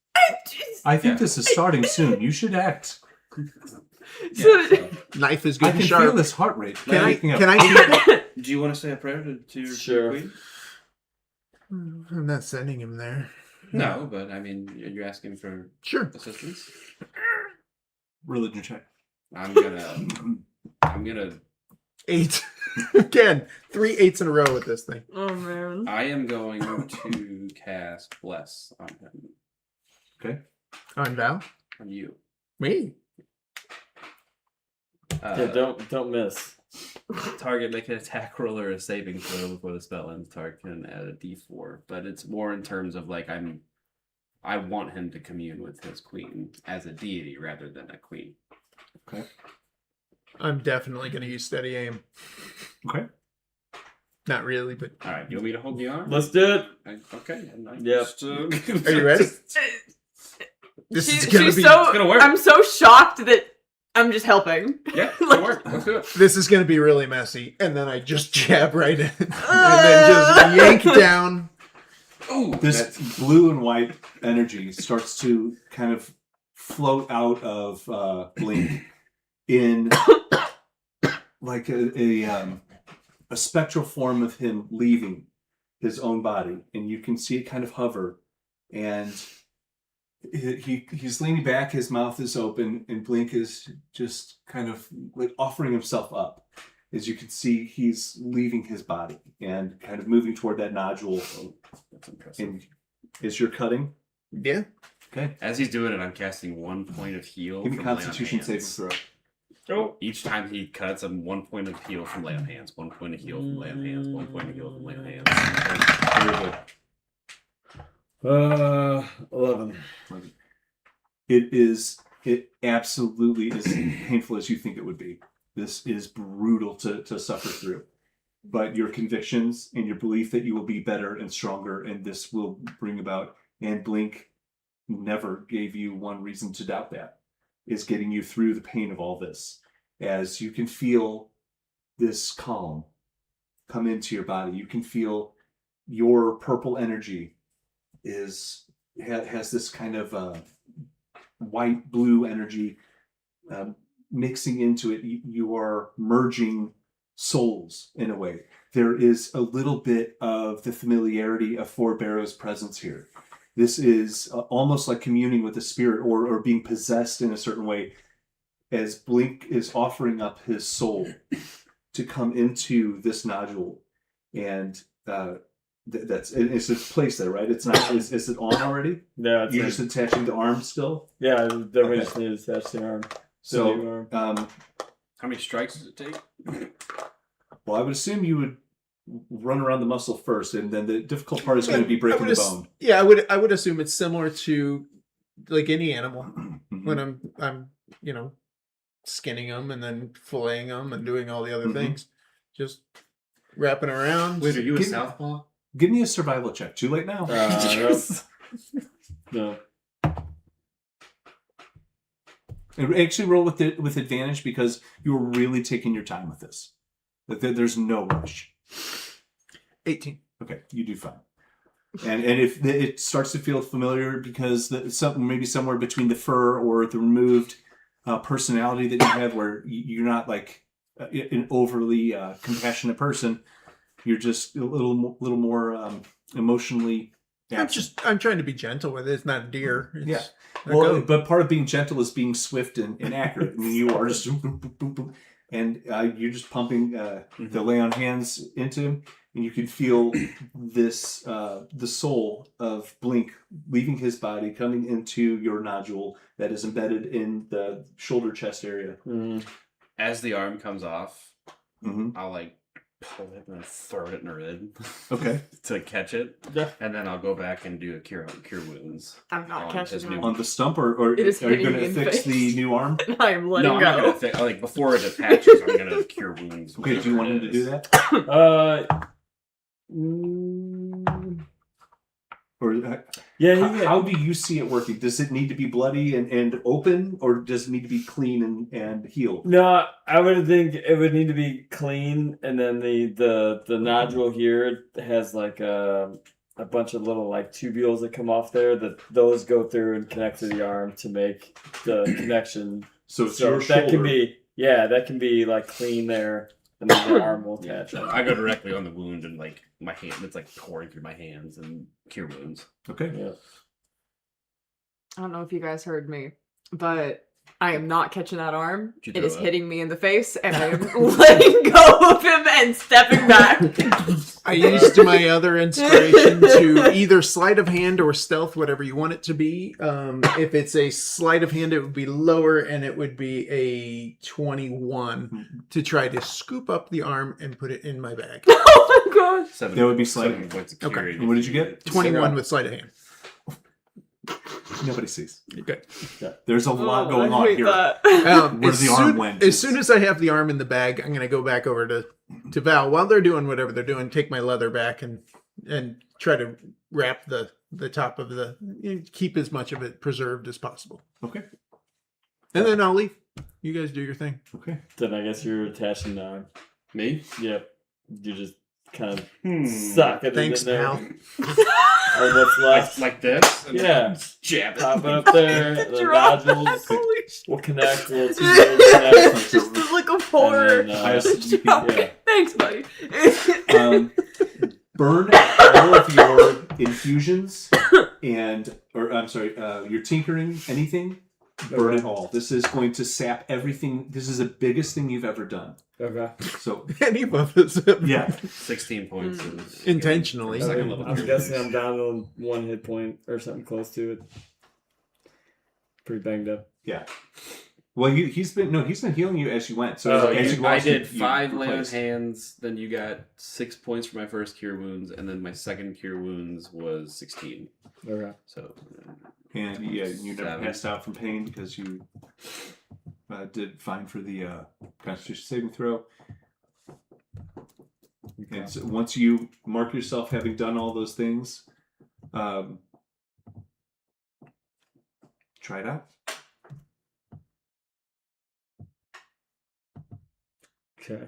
Speaker 5: I think
Speaker 1: Yeah.
Speaker 5: this is starting soon. You should act.
Speaker 1: Yeah, so-
Speaker 4: Knife is
Speaker 5: I
Speaker 4: good
Speaker 5: can
Speaker 4: and
Speaker 5: feel
Speaker 4: sharp.
Speaker 5: this heart rate.
Speaker 4: Can I?
Speaker 5: picking up.
Speaker 4: Can I keep it?
Speaker 1: Do you want to say a prayer to your
Speaker 3: Sure.
Speaker 1: queen?
Speaker 4: I'm not sending him there.
Speaker 1: No, but I mean, you're asking for
Speaker 4: Sure.
Speaker 1: assistance.
Speaker 5: Religion check.
Speaker 1: I'm gonna.
Speaker 4: 8. Again, 3 8s in a row with this thing.
Speaker 2: Oh man.
Speaker 1: I am going to cast bless on him,
Speaker 5: Okay.
Speaker 4: On Val?
Speaker 1: on you.
Speaker 4: Me?
Speaker 3: Yeah, don't miss.
Speaker 1: Target make an attack roll or a saving throw before the spell ends. Target can add a d4, but it's more in terms of like I want him to commune with his queen as a deity rather than a queen.
Speaker 5: Okay.
Speaker 4: I'm definitely going to use steady aim.
Speaker 5: Okay.
Speaker 4: Not really, but.
Speaker 1: All right, you want me to hold the arm?
Speaker 3: Let's do it.
Speaker 1: Okay.
Speaker 3: Yep.
Speaker 4: Are you ready? This is going to
Speaker 2: She's
Speaker 4: be.
Speaker 2: so.
Speaker 1: It's gonna work.
Speaker 2: I'm so shocked that I'm just helping.
Speaker 1: Yeah, it'll work. Let's do it.
Speaker 4: This is going to be really messy. And then I just jab right in. And then just yank down.
Speaker 1: Ooh,
Speaker 5: This blue and white energy starts to kind of float out of Blink in like a spectral form of him leaving his own body, and you can see it kind of hover, and he's leaning back, his mouth is open, and Blink is just kind of like offering himself up. As you can see, he's leaving his body and kind of moving toward that nodule.
Speaker 1: That's impressive.
Speaker 5: And as you're cutting,
Speaker 4: Yeah.
Speaker 5: okay,
Speaker 1: As he's doing it, I'm casting 1 point of heal.
Speaker 5: give me
Speaker 1: from Lay on
Speaker 5: Constitution saving
Speaker 1: Hands.
Speaker 5: throw.
Speaker 1: Oh. Each time he cuts, I'm 1 point of heal from Lay on Hands, 1 point of heal from Lay on Hands, 1 point of heal from Lay on Hands.
Speaker 3: Very good. 11.
Speaker 5: It absolutely is painful as you think it would be. This is brutal to suffer through. But your convictions and your belief that you will be better and stronger and this will bring about, and Blink never gave you one reason to doubt that, is getting you through the pain of all this. As you can feel this calm come into your body, you can feel your purple energy has this kind of white blue energy mixing into it. You are merging souls in a way. There is a little bit of the familiarity of Four Barrows' presence here. This is almost like communing with the spirit or being possessed in a certain way, as Blink is offering up his soul to come into this nodule. And it's a place there, right? It's not. Is it on already?
Speaker 3: Yeah, it's
Speaker 5: You're just attaching the arm still.
Speaker 3: yeah. Then we
Speaker 5: Okay.
Speaker 3: just need to attach the arm.
Speaker 5: So,
Speaker 3: The new arm.
Speaker 1: How many strikes does it take?
Speaker 5: well, I would assume you would run around the muscle first, and then the difficult part is going to be breaking the bone.
Speaker 4: Yeah, I would assume it's similar to like any animal
Speaker 5: Mhm.
Speaker 4: when I'm skinning them and then filleting them and doing all the other
Speaker 5: Mhm.
Speaker 4: things, just wrapping around.
Speaker 1: Wait, are you a
Speaker 5: Give-
Speaker 1: southpaw?
Speaker 5: Give me a survival check. Too late now.
Speaker 3: No.
Speaker 5: And actually roll with advantage because you were really taking your time with this. There's no rush.
Speaker 4: 18.
Speaker 5: Okay, you do fine. And if it starts to feel familiar because maybe somewhere between the fur or the removed personality that you have, where you're not like an overly compassionate person, you're just a little more emotionally.
Speaker 4: I'm trying to be gentle with it. It's not a deer. It's a
Speaker 5: Well,
Speaker 4: goat.
Speaker 5: but part of being gentle is being swift and accurate. I mean, you are just boom, boom, boom, boom, and you're just pumping the lay on hands into him, and you can feel this the soul of Blink leaving his body, coming into your nodule that is embedded in the shoulder chest area.
Speaker 1: As the arm comes off,
Speaker 5: Mm-hmm.
Speaker 1: I'll like pull it and then throw it in her head.
Speaker 5: Okay.
Speaker 1: To catch it.
Speaker 3: Yeah.
Speaker 1: And then I'll go back and do a cure wounds.
Speaker 2: I'm not
Speaker 1: on
Speaker 2: catching
Speaker 1: his new-
Speaker 2: it.
Speaker 5: On the stump, or
Speaker 2: It is
Speaker 5: are you
Speaker 2: hitting
Speaker 5: going
Speaker 2: me
Speaker 5: to
Speaker 2: in the
Speaker 5: fix
Speaker 2: face.
Speaker 5: the new arm?
Speaker 2: I am letting
Speaker 1: No, I'm
Speaker 2: go.
Speaker 1: not gonna like before it attaches. I'm gonna cure wounds.
Speaker 5: Okay, do you want him to do that? Or
Speaker 3: Yeah,
Speaker 5: how do you see it working? Does it need to be bloody and open, or does it need to be clean and healed?
Speaker 3: No, I would think it would need to be clean, and then the nodule here has like a bunch of little like tubules that come off there. That those go through and connect to the arm to make the connection.
Speaker 5: So it's
Speaker 3: So
Speaker 5: your
Speaker 3: that
Speaker 5: shoulder.
Speaker 3: that can be like clean there, and then the arm will attach.
Speaker 1: I go directly on the wound and like my hand. It's like pouring through my hands and cure wounds.
Speaker 5: Okay.
Speaker 3: Yeah.
Speaker 2: I don't know if you guys heard me, but I am not catching that arm.
Speaker 1: Did you
Speaker 2: It is
Speaker 1: throw up?
Speaker 2: hitting me in the face, and I am letting go of him and stepping back.
Speaker 4: I used my other inspiration to either sleight of hand or stealth, whatever you want it to be. If it's a sleight of hand, it would be lower, and it would be a 21 to try to scoop up the arm and put it in my bag.
Speaker 2: Oh my god!
Speaker 5: That would be sleight.
Speaker 1: 7 points of
Speaker 4: Okay.
Speaker 1: cure.
Speaker 5: And what did you get?
Speaker 4: 21 with sleight of hand.
Speaker 5: Nobody sees.
Speaker 4: Okay.
Speaker 5: There's a lot
Speaker 2: Oh,
Speaker 5: going
Speaker 2: I
Speaker 5: on
Speaker 2: hate
Speaker 5: here.
Speaker 2: that.
Speaker 5: Where
Speaker 4: As
Speaker 5: the arm
Speaker 4: soon-
Speaker 5: went.
Speaker 4: As soon as I have the arm in the bag, I'm going to go back over to Val while they're doing whatever they're doing. Take my leather back and try to wrap the top of keep as much of it preserved as possible.
Speaker 5: Okay.
Speaker 4: And then I'll leave. You guys do your thing.
Speaker 5: Okay.
Speaker 3: Then I guess you're attaching the arm.
Speaker 1: Me?
Speaker 3: Yep. You just kind of suck it
Speaker 4: Thanks,
Speaker 3: in there.
Speaker 4: pal.
Speaker 3: Or what's left.
Speaker 1: Like this? And
Speaker 3: Yeah.
Speaker 1: Jab it.
Speaker 3: Pop it up there. The
Speaker 2: Drop.
Speaker 3: nodules
Speaker 2: Holy shit.
Speaker 3: will connect. The little tubules connect.
Speaker 2: Just the look of horror.
Speaker 3: And then,
Speaker 5: I assume you can-
Speaker 3: yeah.
Speaker 2: Thanks, buddy.
Speaker 5: Burn all of your infusions your tinkering, anything. Burn it all. This is going to sap everything. This is the biggest thing you've ever done.
Speaker 3: Okay.
Speaker 5: So
Speaker 4: Any of us have
Speaker 5: yeah,
Speaker 1: 16 points. Is
Speaker 4: intentionally.
Speaker 1: Second level
Speaker 3: I'm
Speaker 1: cure
Speaker 3: guessing
Speaker 1: wounds.
Speaker 3: I'm down to 1 hit point or something close to it. Pretty banged up.
Speaker 5: yeah. Well, he's been healing you as you went. So
Speaker 3: Oh,
Speaker 5: as you
Speaker 1: I
Speaker 5: lost,
Speaker 1: did
Speaker 5: you
Speaker 1: 5 lay on
Speaker 5: replaced.
Speaker 1: hands, then you got 6 points for my first cure wounds, and then my second cure wounds was 16.
Speaker 3: Okay.
Speaker 1: So,
Speaker 5: And yeah, you never
Speaker 1: 7.
Speaker 5: passed out from pain because you did fine for the Constitution saving throw. And so once you mark yourself having done all those things, try it out.
Speaker 3: Okay.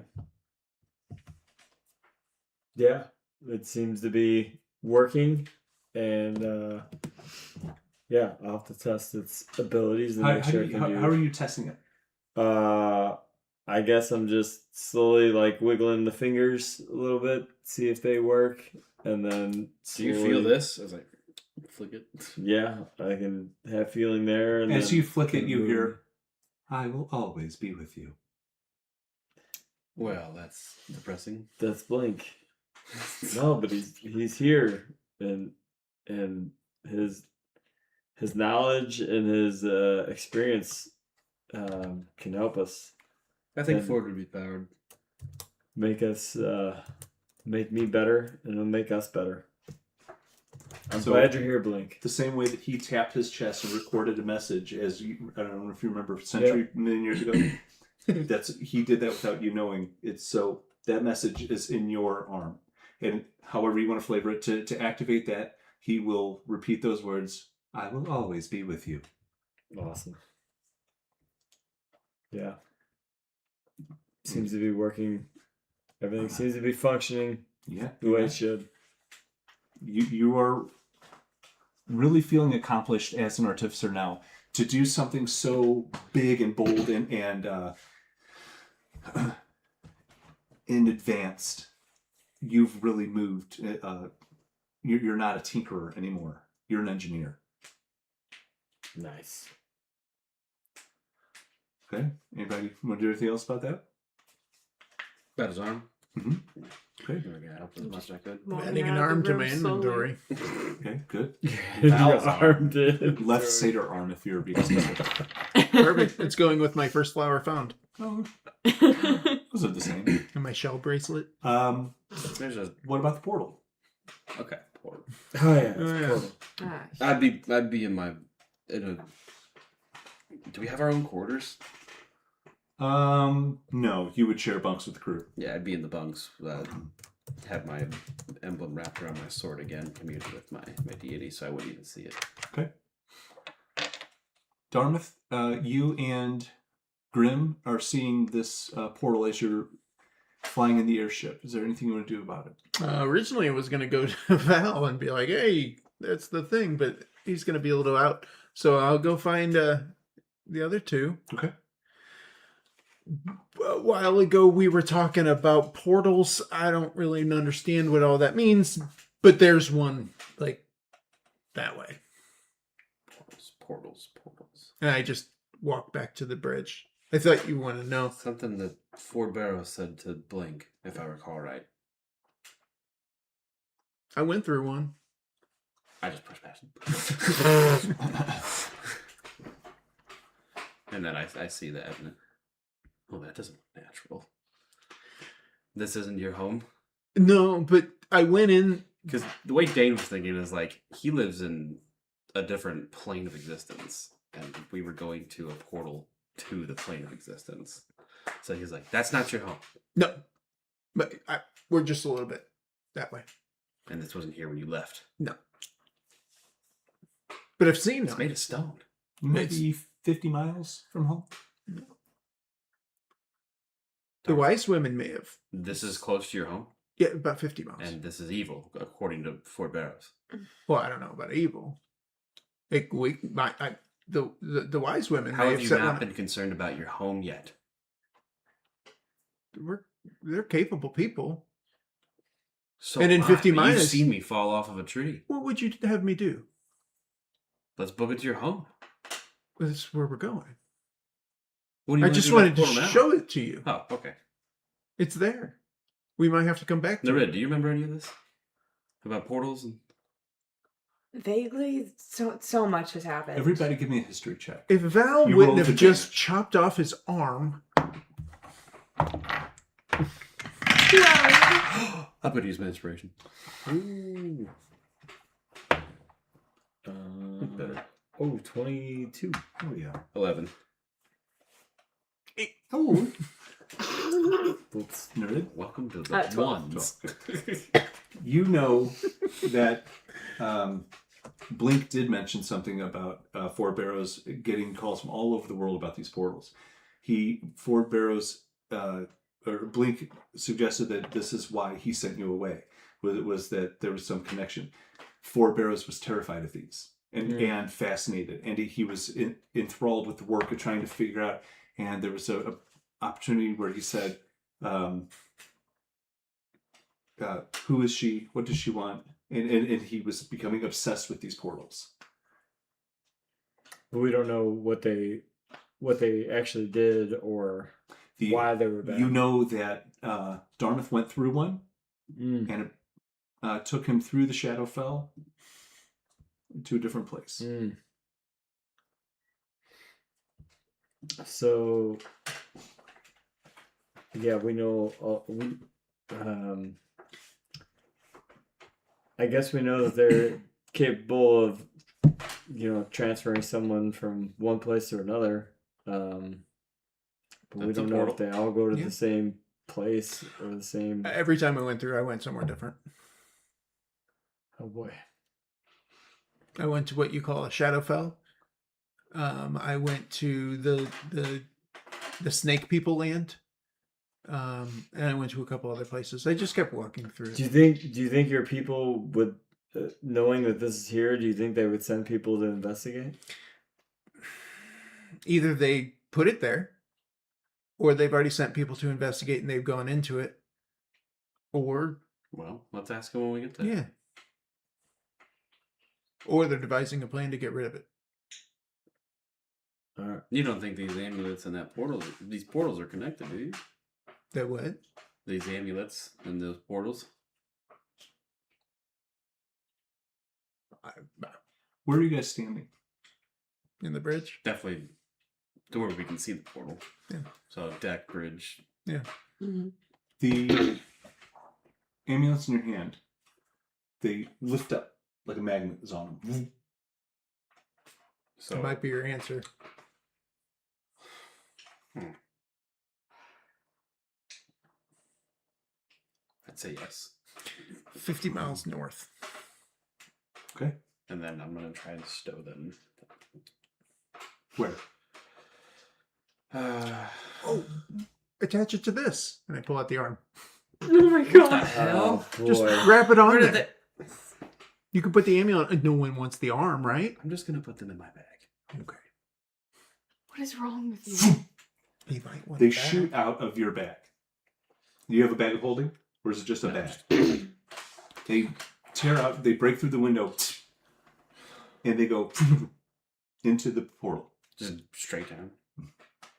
Speaker 3: Yeah, it seems to be working, and yeah, I'll have to test its abilities and
Speaker 5: How,
Speaker 3: make
Speaker 5: how,
Speaker 3: sure
Speaker 5: do
Speaker 3: I
Speaker 5: you,
Speaker 3: can
Speaker 5: how are you testing it?
Speaker 3: I guess I'm just slowly like wiggling the fingers a little bit, see if they work, and then
Speaker 1: do you feel
Speaker 3: slowly-
Speaker 1: this? I was like, flick it.
Speaker 3: Yeah, I can have feeling there. And
Speaker 5: As
Speaker 3: then
Speaker 5: you flick it, you
Speaker 3: move.
Speaker 5: hear, "I will always be with you."
Speaker 1: Well, that's depressing.
Speaker 3: That's Blink. No, but he's here, and his knowledge and his experience can help us
Speaker 1: I think
Speaker 3: And-
Speaker 1: Ford would be proud.
Speaker 3: make us make me better, and it'll make us better. I'm
Speaker 5: So-
Speaker 3: glad you're here, Blink.
Speaker 5: The same way that he tapped his chest and recorded a message, as you, I don't know if you remember, a century, million years ago. He did that without you knowing. It's so that message is in your arm, and however you want to flavor it to activate that, he will repeat those words. "I will always be with you."
Speaker 3: Awesome. Yeah. Seems to be working. Everything seems to be functioning
Speaker 5: Yeah.
Speaker 3: the way it should.
Speaker 5: You are really feeling accomplished as an artificer now. To do something so big and bold and advanced, you've really moved. You're not a tinkerer anymore. You're an engineer.
Speaker 3: Nice.
Speaker 5: Okay. Anybody want to do anything else about that?
Speaker 1: Got his arm.
Speaker 5: Mm-hmm. Okay.
Speaker 1: We're gonna help as much as I could.
Speaker 2: Walking
Speaker 4: Adding an
Speaker 2: out of
Speaker 4: arm
Speaker 2: the
Speaker 4: to my
Speaker 2: room slowly.
Speaker 4: inventory.
Speaker 5: Okay. Good.
Speaker 3: Your arm did.
Speaker 5: Left satyr arm if you're being specific.
Speaker 4: Perfect. It's going with my first flower found.
Speaker 5: Oh, those are the same.
Speaker 4: And my shell bracelet.
Speaker 1: There's a
Speaker 5: What about the portal?
Speaker 1: okay. Portal.
Speaker 3: Oh yeah.
Speaker 4: Oh, yeah.
Speaker 3: Portal.
Speaker 2: Ah,
Speaker 1: I'd be in a. Do we have our own quarters?
Speaker 5: No, you would share bunks with the crew.
Speaker 1: Yeah, I'd be in the bunks. Have my emblem wrapped around my sword again, communing with my deity, so I wouldn't even see it.
Speaker 5: Okay. Dartmouth, you and Grim are seeing this portal as you're flying in the airship. Is there anything you want to do about it?
Speaker 4: Originally, I was going to go to Val and be like, hey, that's the thing, but he's going to be a little out. So I'll go find the other two.
Speaker 5: Okay.
Speaker 4: A while ago, we were talking about portals. I don't really understand what all that means, but there's one, like, that way.
Speaker 1: Portals.
Speaker 4: And I just walked back to the bridge. I thought you want to know.
Speaker 1: Something that Ford Barrow said to Blink, if I recall right.
Speaker 4: I went through one.
Speaker 1: I just pushed past him. And then I see that. And, oh, that doesn't look natural. This isn't your home?
Speaker 4: No, but I went in.
Speaker 1: Because the way Dane was thinking is like, he lives in a different plane of existence. And we were going to a portal to the plane of existence. So he's like, that's not your home.
Speaker 4: No, but we're just a little bit that way.
Speaker 1: And this wasn't here when you left.
Speaker 4: No. But I've seen
Speaker 1: It's
Speaker 4: it.
Speaker 1: made of stone.
Speaker 5: Maybe 50 miles from home.
Speaker 4: The wise women may have.
Speaker 1: This is close to your home.
Speaker 4: Yeah, about 50 miles.
Speaker 1: And this is evil, according to Fort Barrows.
Speaker 4: Well, I don't know about evil. The wise women
Speaker 1: How
Speaker 4: may
Speaker 1: have
Speaker 4: have
Speaker 1: you
Speaker 4: set
Speaker 1: not
Speaker 4: one.
Speaker 1: been concerned about your home yet?
Speaker 4: They're capable people.
Speaker 1: So
Speaker 4: And in
Speaker 1: am
Speaker 4: 50
Speaker 1: I, but
Speaker 4: miles-
Speaker 1: you've seen me fall off of a tree.
Speaker 4: What would you have me do?
Speaker 1: Let's book it to your home.
Speaker 4: That's where we're going.
Speaker 1: What do you
Speaker 4: I
Speaker 1: want
Speaker 4: just
Speaker 1: do about
Speaker 4: wanted
Speaker 1: the
Speaker 4: to
Speaker 1: portal now?
Speaker 4: show it to you.
Speaker 1: Oh, okay.
Speaker 4: It's there. We might have to come back to
Speaker 1: Narid,
Speaker 4: it.
Speaker 1: do you remember any of this about portals? And
Speaker 2: vaguely, so much has happened.
Speaker 5: Everybody give me a history check.
Speaker 4: If Val
Speaker 5: You
Speaker 4: wouldn't
Speaker 5: rolled
Speaker 4: have
Speaker 5: the
Speaker 4: just
Speaker 5: damage.
Speaker 4: chopped off his arm,
Speaker 1: I could use my inspiration.
Speaker 3: Ooh.
Speaker 1: Better.
Speaker 3: Oh, 22.
Speaker 5: Oh, yeah.
Speaker 1: 11.
Speaker 5: Oh,
Speaker 3: Oops.
Speaker 5: nerd.
Speaker 1: Welcome to the
Speaker 2: 12.
Speaker 1: ones.
Speaker 5: You know that Blink did mention something about Fort Barrows getting calls from all over the world about these portals. Fort Barrows, or Blink suggested that this is why he sent you away. Was that there was some connection. Fort Barrows was terrified of these and fascinated, and he was enthralled with the work of trying to figure out. And there was a opportunity where he said, "Who is she? What does she want?" And he was becoming obsessed with these portals.
Speaker 3: But we don't know what they actually did or why they were bad.
Speaker 5: You know that Dartmouth went through one,
Speaker 3: Mm.
Speaker 5: and it took him through the Shadowfell to a different place.
Speaker 3: Mm. So, yeah, we know. I guess we know that they're capable of, transferring someone from one place to another. But we
Speaker 1: That's a
Speaker 3: don't know if
Speaker 1: portal.
Speaker 3: they all go to
Speaker 4: Yeah.
Speaker 3: the same place or the same.
Speaker 4: every time I went through, I went somewhere different.
Speaker 3: Oh boy.
Speaker 4: I went to what you call a Shadowfell. I went to the the snake people land. And I went to a couple other places. I just kept walking through.
Speaker 3: Do you think your people would, knowing that this is here, do you think they would send people to investigate?
Speaker 4: Either they put it there, or they've already sent people to investigate and they've gone into it, or
Speaker 1: Well, let's ask him when we get there.
Speaker 4: yeah, or they're devising a plan to get rid of it.
Speaker 3: All right.
Speaker 1: You don't think these amulets and that portal, these portals are connected, do you?
Speaker 4: That what?
Speaker 1: These amulets and those portals?
Speaker 5: Where are you guys standing?
Speaker 4: In the bridge?
Speaker 1: Definitely to where we can see the portal.
Speaker 4: Yeah.
Speaker 1: So deck, bridge.
Speaker 4: Yeah.
Speaker 2: Mm-hmm.
Speaker 5: The amulets in your hand, they lift up like a magnet is on them.
Speaker 1: So
Speaker 4: That might be your answer.
Speaker 1: I'd say yes.
Speaker 4: 50 miles north.
Speaker 5: Okay.
Speaker 1: And then I'm gonna try and stow them.
Speaker 5: Where?
Speaker 4: Oh, attach it to this. And I pull out the arm.
Speaker 2: Oh my
Speaker 1: What the
Speaker 2: god.
Speaker 1: hell?
Speaker 3: Oh,
Speaker 4: Just
Speaker 3: boy.
Speaker 4: wrap it on
Speaker 1: Where
Speaker 4: there.
Speaker 1: did they...
Speaker 4: You can put the amulet. No one wants the arm, right?
Speaker 1: I'm just gonna put them in my bag.
Speaker 4: Okay.
Speaker 2: What is wrong with you?
Speaker 4: He might want
Speaker 5: They
Speaker 4: it back.
Speaker 5: shoot out of your bag. Do you have a bag of holding? Or is it just a bag? They tear out, they break through the window, and they go into the portal.
Speaker 1: Just straight down.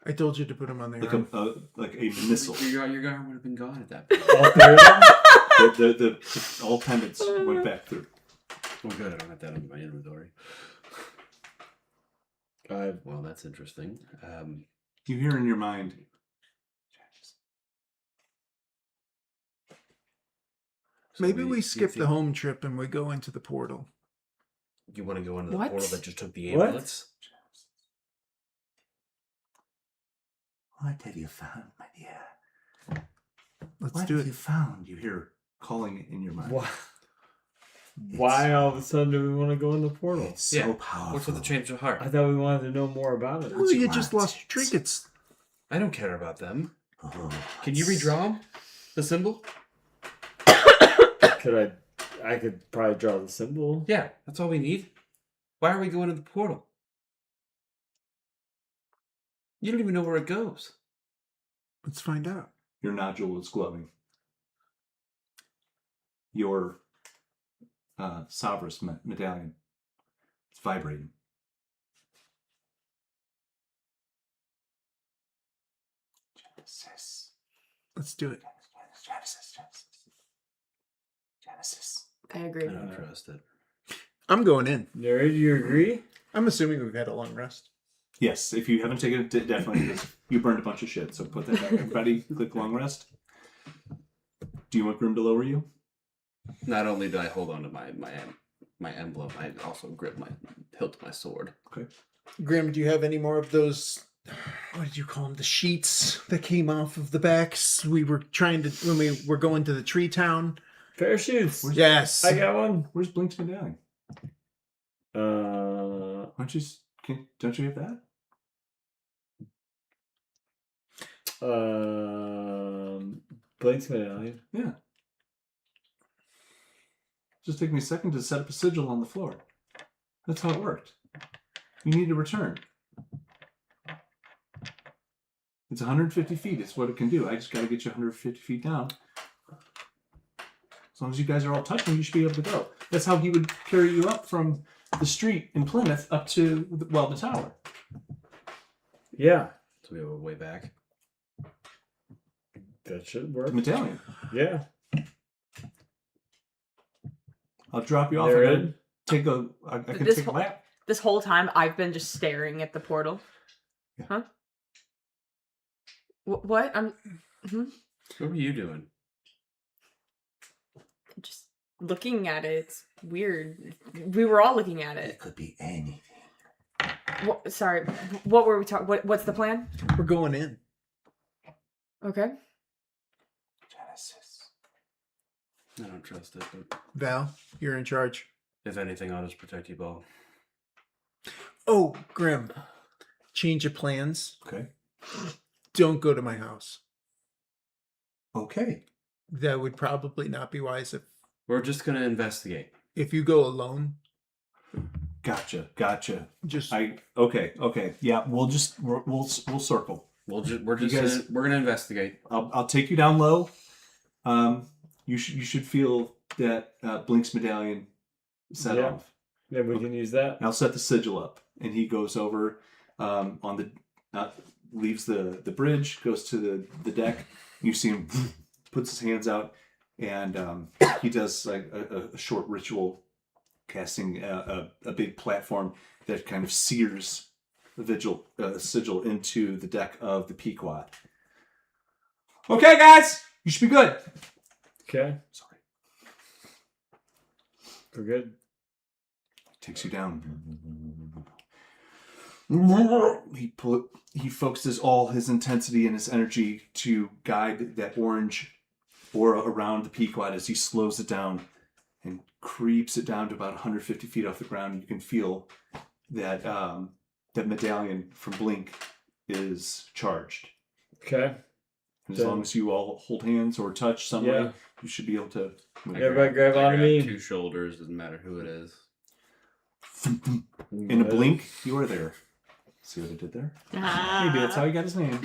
Speaker 4: I told you to put him on the arm.
Speaker 5: Like a missile.
Speaker 1: Your guy would have been gone at that point.
Speaker 3: All three of them?
Speaker 5: All pendants went back through.
Speaker 1: Well, good. I don't have that in my inventory. Well, that's interesting.
Speaker 5: You hear in your mind,
Speaker 1: so
Speaker 4: Maybe we
Speaker 1: you
Speaker 4: skip
Speaker 1: think
Speaker 4: the home trip and we go into the portal.
Speaker 1: You want to go into the
Speaker 2: What?
Speaker 1: portal that just took the
Speaker 3: What?
Speaker 1: amulets?
Speaker 5: what have you found, my dear?
Speaker 4: Let's
Speaker 5: What
Speaker 4: do
Speaker 5: have
Speaker 4: it.
Speaker 5: you found? You hear calling in your mind.
Speaker 3: Why all of a sudden do we want to go in the portal?
Speaker 5: It's so
Speaker 1: Yeah.
Speaker 5: powerful.
Speaker 1: What's with the change of heart?
Speaker 3: I thought we wanted to know more about it.
Speaker 4: Well, you just
Speaker 5: want?
Speaker 4: lost your trinkets.
Speaker 1: I don't care about them.
Speaker 5: Oh,
Speaker 1: Can you redraw them? The symbol?
Speaker 3: I could probably draw the symbol.
Speaker 1: Yeah, that's all we need. Why are we going to the portal? You don't even know where it goes.
Speaker 4: Let's find out.
Speaker 5: Your nodule is glowing. Your Savras medallion, it's vibrating. Genesis.
Speaker 4: Let's do it.
Speaker 5: Genesis.
Speaker 2: I agree.
Speaker 1: I don't trust it.
Speaker 4: I'm going in.
Speaker 3: Larry, do you agree?
Speaker 4: I'm assuming we've had a long rest.
Speaker 5: Yes, if you haven't taken it, definitely, because you burned a bunch of shit, so put that back. Everybody, click long rest. Do you want Grim to lower you?
Speaker 1: Not only did I hold on to my emblem, I also gripped my hilt of my sword.
Speaker 5: Okay.
Speaker 4: Grim, do you have any more of those? What did you call them? The sheets that came off of the backs. We were trying to when we were going to the tree town.
Speaker 3: Parachutes.
Speaker 4: Yes.
Speaker 3: I got one.
Speaker 5: Where's Blink's medallion? Don't you have that?
Speaker 3: Blake's medallion.
Speaker 5: Yeah. Just take me a second to set up a sigil on the floor. That's how it worked. You need to return. It's 150 feet. It's what it can do. I just got to get you 150 feet down. As long as you guys are all touching, you should be able to go. That's how he would carry you up from the street in Plymouth up to, the tower.
Speaker 3: Yeah,
Speaker 1: So we have a way back.
Speaker 3: that should
Speaker 5: The
Speaker 3: work.
Speaker 5: medallion.
Speaker 3: Yeah.
Speaker 5: I'll drop you off.
Speaker 3: There
Speaker 5: and
Speaker 3: it.
Speaker 5: I can
Speaker 2: This
Speaker 5: take a
Speaker 2: whole-
Speaker 5: lap.
Speaker 2: This whole time, I've been just staring at the portal.
Speaker 5: Yeah.
Speaker 2: Huh? What? I'm
Speaker 1: What were you doing?
Speaker 2: just looking at it. It's weird. We were all looking at it.
Speaker 5: could be anything.
Speaker 2: Sorry. What were we talking? What's the plan?
Speaker 4: We're going in.
Speaker 2: Okay.
Speaker 5: Genesis.
Speaker 1: I don't trust it, but
Speaker 4: Val, you're in charge.
Speaker 1: if anything, I'll just protect you both.
Speaker 4: Oh, Grim. Change of plans.
Speaker 5: Okay.
Speaker 4: don't go to my house.
Speaker 5: Okay.
Speaker 4: That would probably not be wise
Speaker 1: We're just gonna investigate.
Speaker 4: if you go alone.
Speaker 5: Gotcha.
Speaker 4: Just
Speaker 5: Okay. Yeah, we'll circle.
Speaker 1: We're just
Speaker 5: You guys-
Speaker 1: we're gonna investigate.
Speaker 5: I'll take you down low. You should feel that Blink's medallion set
Speaker 3: Yeah.
Speaker 5: off.
Speaker 3: Yeah, we can use that.
Speaker 5: And I'll set the sigil up, and he goes over on the leaves the bridge, goes to the deck. You see him puts his hands out, and he does like a short ritual, casting a big platform that kind of sears the sigil into the deck of the Pequod. Okay, guys, you should be good.
Speaker 3: Okay,
Speaker 5: Sorry.
Speaker 3: we're good.
Speaker 5: Takes you down. He focuses all his intensity and his energy to guide that orange aura around the Pequod as he slows it down and creeps it down to about 150 feet off the ground. You can feel that that medallion from Blink is charged.
Speaker 3: Okay.
Speaker 5: And as long as you all hold hands or touch some way, you should be able to move.
Speaker 3: Everybody grab onto me.
Speaker 1: 2 shoulders, doesn't matter who it is.
Speaker 5: In a blink, you are there. See what I did there? Maybe that's how he got his name.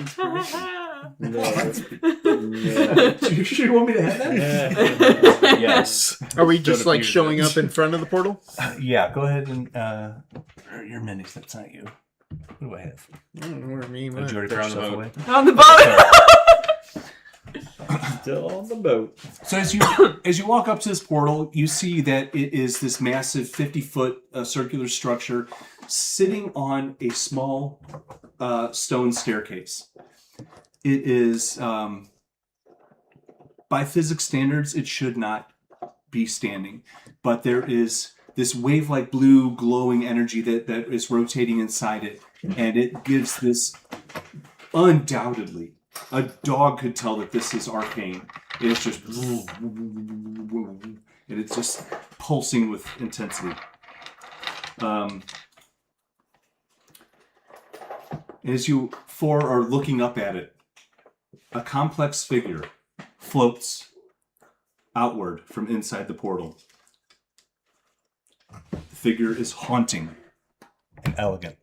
Speaker 5: You sure you want me to have that?
Speaker 1: Yes.
Speaker 4: Are we just like
Speaker 1: Don't
Speaker 4: showing
Speaker 1: abuse
Speaker 4: up in front of the portal?
Speaker 5: Yeah, go ahead and your minis. That's not you. What do I have?
Speaker 4: I don't know where me
Speaker 5: Did
Speaker 4: went.
Speaker 5: you already
Speaker 1: They're
Speaker 5: push
Speaker 1: on the
Speaker 5: stuff
Speaker 1: boat.
Speaker 5: away?
Speaker 2: On the boat.
Speaker 3: Still on the boat.
Speaker 5: So as you walk up to this portal, you see that it is this massive 50-foot circular structure sitting on a small stone staircase. It is, by physics standards, it should not be standing, but there is this wave-like blue glowing energy that is rotating inside it, and it gives this undoubtedly. A dog could tell that this is arcane. It's just, and it's just pulsing with intensity. And as you four are looking up at it, a complex figure floats outward from inside the portal. The figure is haunting and elegant.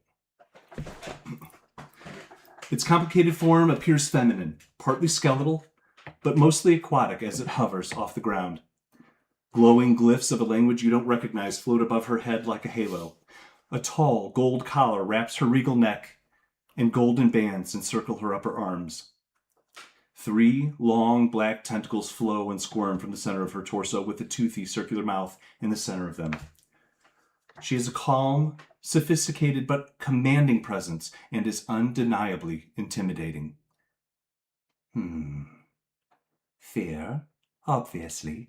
Speaker 5: Its complicated form appears feminine, partly skeletal, but mostly aquatic as it hovers off the ground. Glowing glyphs of a language you don't recognize float above her head like a halo. A tall gold collar wraps her regal neck, and golden bands encircle her upper arms. 3 long black tentacles flow and squirm from the center of her torso, with a toothy circular mouth in the center of them. She has a calm, sophisticated but commanding presence and is undeniably intimidating. Fear, obviously.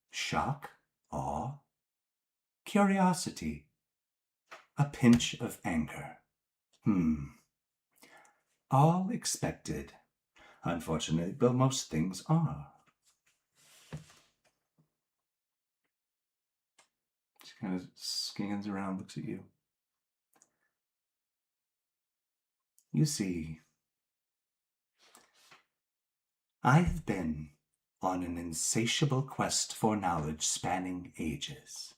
Speaker 5: Shock, awe, curiosity, a pinch of anger. All expected. Unfortunately, but most things are. She kind of scans around, looks at you. You see, I have been on an insatiable quest for knowledge spanning ages.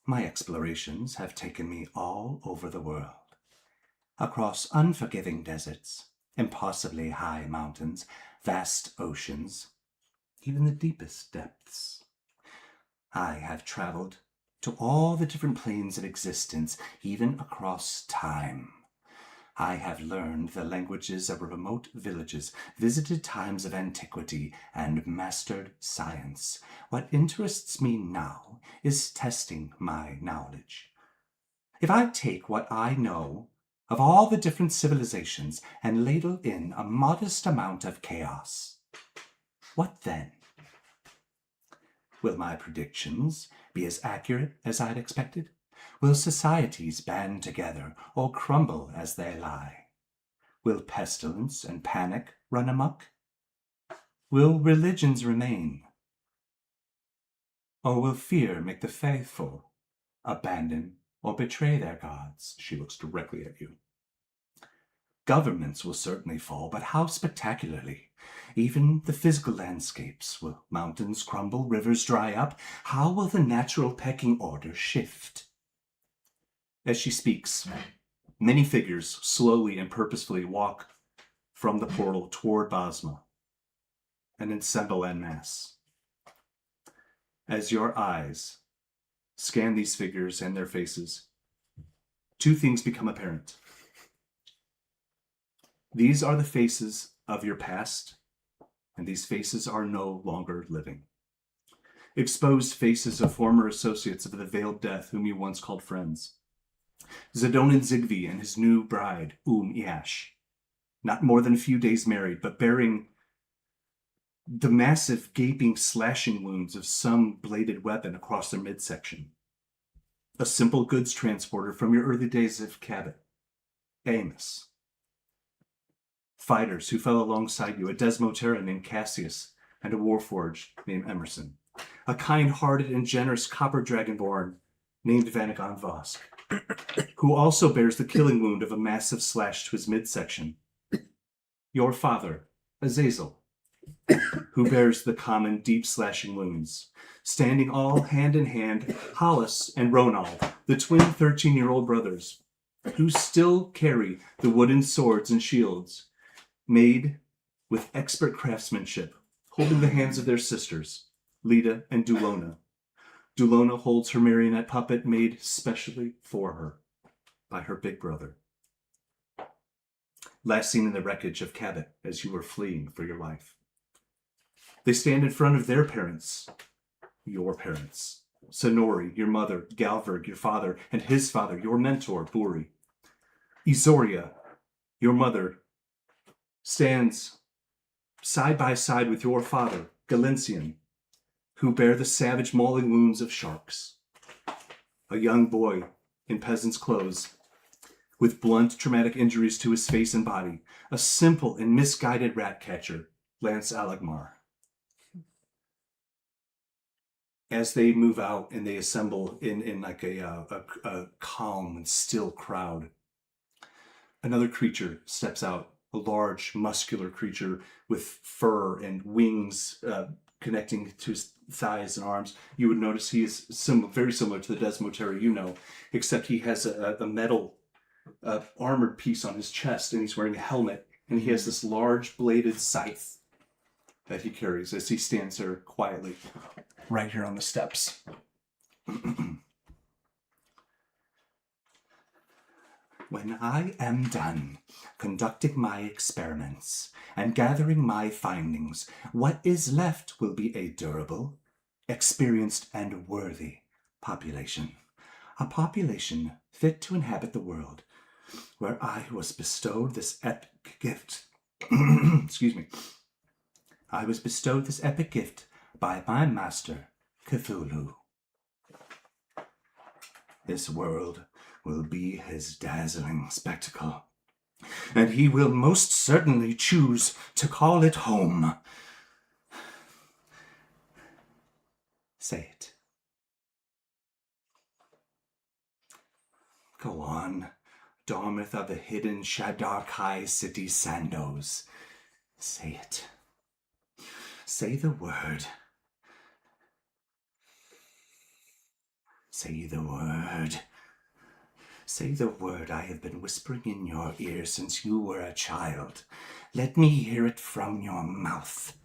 Speaker 5: My explorations have taken me all over the world, across unforgiving deserts, impossibly high mountains, vast oceans, even the deepest depths. I have traveled to all the different planes of existence, even across time. I have learned the languages of remote villages, visited times of antiquity, and mastered science. What interests me now is testing my knowledge. If I take what I know of all the different civilizations and ladle in a modest amount of chaos, what then? Will my predictions be as accurate as I'd expected? Will societies band together or crumble as they lie? Will pestilence and panic run amok? Will religions remain? Or will fear make the faithful abandon or betray their gods? She looks directly at you. Governments will certainly fall, but how spectacularly. Even the physical landscapes. Will mountains crumble, rivers dry up? How will the natural pecking order shift? As she speaks, many figures slowly and purposefully walk from the portal toward Bosma and assemble en masse. As your eyes scan these figures and their faces, two things become apparent. These are the faces of your past, and these faces are no longer living. Exposed faces of former associates of the Veiled Death whom you once called friends. Zadonan Zigvi and his new bride, Iash, not more than a few days married, but bearing the massive, gaping, slashing wounds of some bladed weapon across their midsection. A simple goods transporter from your early days of Cabot, Amos. Fighters who fell alongside you, a Desmotera named Cassius, and a Warforged named Emerson. A kind-hearted and generous copper dragonborn named Vanagon Vosk, who also bears the killing wound of a massive slash to his midsection. Your father, Azazel, who bears the common deep slashing wounds. Standing all hand in hand, Hollis and Ronald, the twin 13-year-old brothers, who still carry the wooden swords and shields made with expert craftsmanship, holding the hands of their sisters, Lita and Dulona. Dulona holds her marionette puppet made specially for her by her big brother. Last seen in the wreckage of Cabot as you were fleeing for your life. They stand in front of their parents, your parents. Sonori, your mother, Galverg, your father, and his father, your mentor, Buri. Izoria, your mother, stands side by side with your father, Galincian, who bear the savage mauling wounds of sharks. A young boy in peasant's clothes, with blunt traumatic injuries to his face and body. A simple and misguided rat catcher, Lance Alagmar. As they move out and they assemble in like a calm and still crowd, another creature steps out, a large, muscular creature with fur and wings connecting to his thighs and arms. You would notice he is very similar to the Desmotera you know, except he has a metal armored piece on his chest, and he's wearing a helmet, and he has this large bladed scythe that he carries as he stands there quietly, right here on the steps. When I am done conducting my experiments and gathering my findings, what is left will be a durable, experienced, and worthy population. A population fit to inhabit the world, where I was bestowed this epic gift. Excuse me. I was bestowed this epic gift by my master, Cthulhu. This world will be his dazzling spectacle, and he will most certainly choose to call it home. Say it. Go on, Darmouth of the hidden Shadarkai city Sandos. Say it. Say the word. Say the word. Say the word I have been whispering in your ear since you were a child. Let me hear it from your mouth.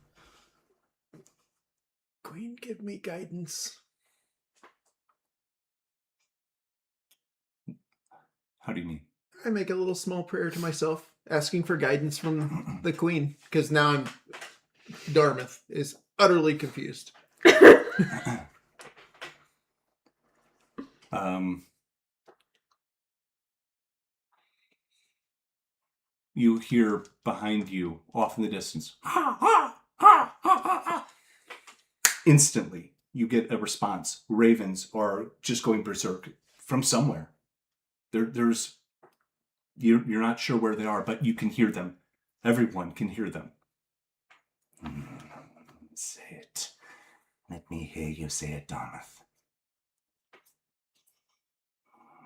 Speaker 4: Queen, give me guidance.
Speaker 5: How do you mean?
Speaker 4: I make a little small prayer to myself, asking for guidance from the Queen, because now Dartmouth is utterly confused.
Speaker 5: You hear behind you, off in the distance, instantly you get a response. Ravens are just going berserk from somewhere. There's you're not sure where they are, but you can hear them. Everyone can hear them. Say it. Let me hear you say it, Dartmouth.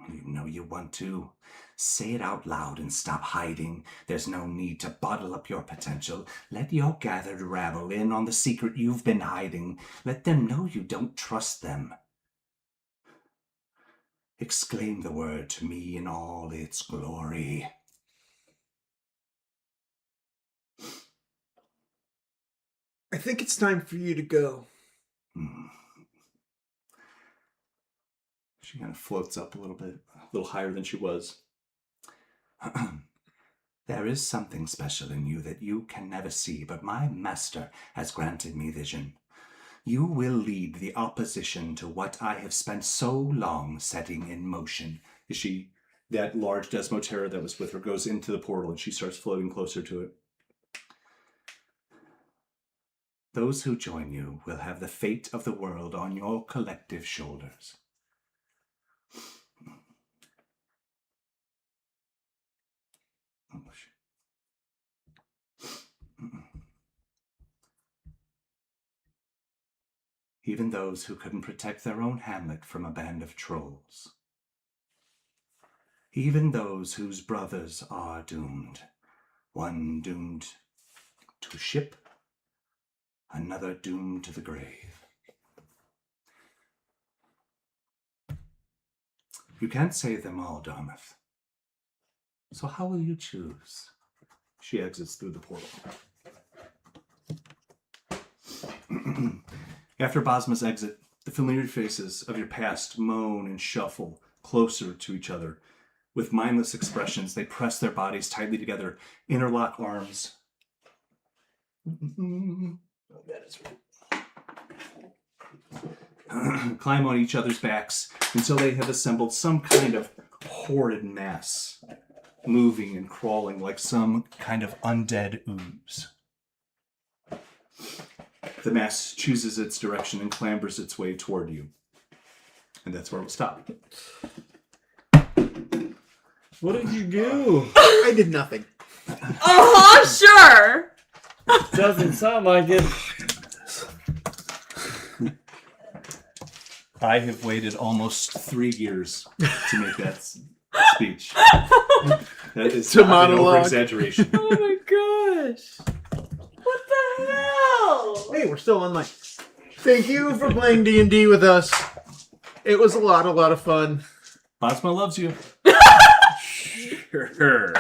Speaker 6: You know you want to. Say it out loud and stop hiding. There's no need to bottle up your potential. Let your gathered rabble in on the secret you've been hiding. Let them know you don't trust them. Exclaim the word to me in all its glory.
Speaker 4: I think it's time for you to go.
Speaker 5: She kind of floats up a little bit, a little higher than she was.
Speaker 6: There is something special in you that you can never see, but my master has granted me vision. You will lead the opposition to what I have spent so long setting in motion.
Speaker 5: That large Desmoterra that was with her goes into the portal and she starts floating closer to it.
Speaker 6: Those who join you will have the fate of the world on your collective shoulders. Even those who couldn't protect their own hamlet from a band of trolls. Even those whose brothers are doomed. One doomed to ship, another doomed to the grave. You can't save them all, Dartmouth. So how will you choose?
Speaker 5: She exits through the portal. After Bosma's exit, the familiar faces of your past moan and shuffle closer to each other. With mindless expressions, they press their bodies tightly together, interlock arms. Climb on each other's backs until they have assembled some kind of horrid mass, moving and crawling like some kind of undead ooze. The mass chooses its direction and clambers its way toward you. And that's where we'll stop.
Speaker 3: What did you do?
Speaker 4: I did nothing.
Speaker 2: Oh, sure.
Speaker 3: Doesn't sound like it.
Speaker 5: I have waited almost 3 years to make that speech. That is
Speaker 4: To
Speaker 5: not an
Speaker 4: monologue.
Speaker 5: over-exaggeration.
Speaker 2: Oh my gosh. What the hell?
Speaker 4: Hey, we're still on mic. Thank you for playing D&D with us. It was a lot of fun.
Speaker 5: Bosma loves you.
Speaker 1: Sure.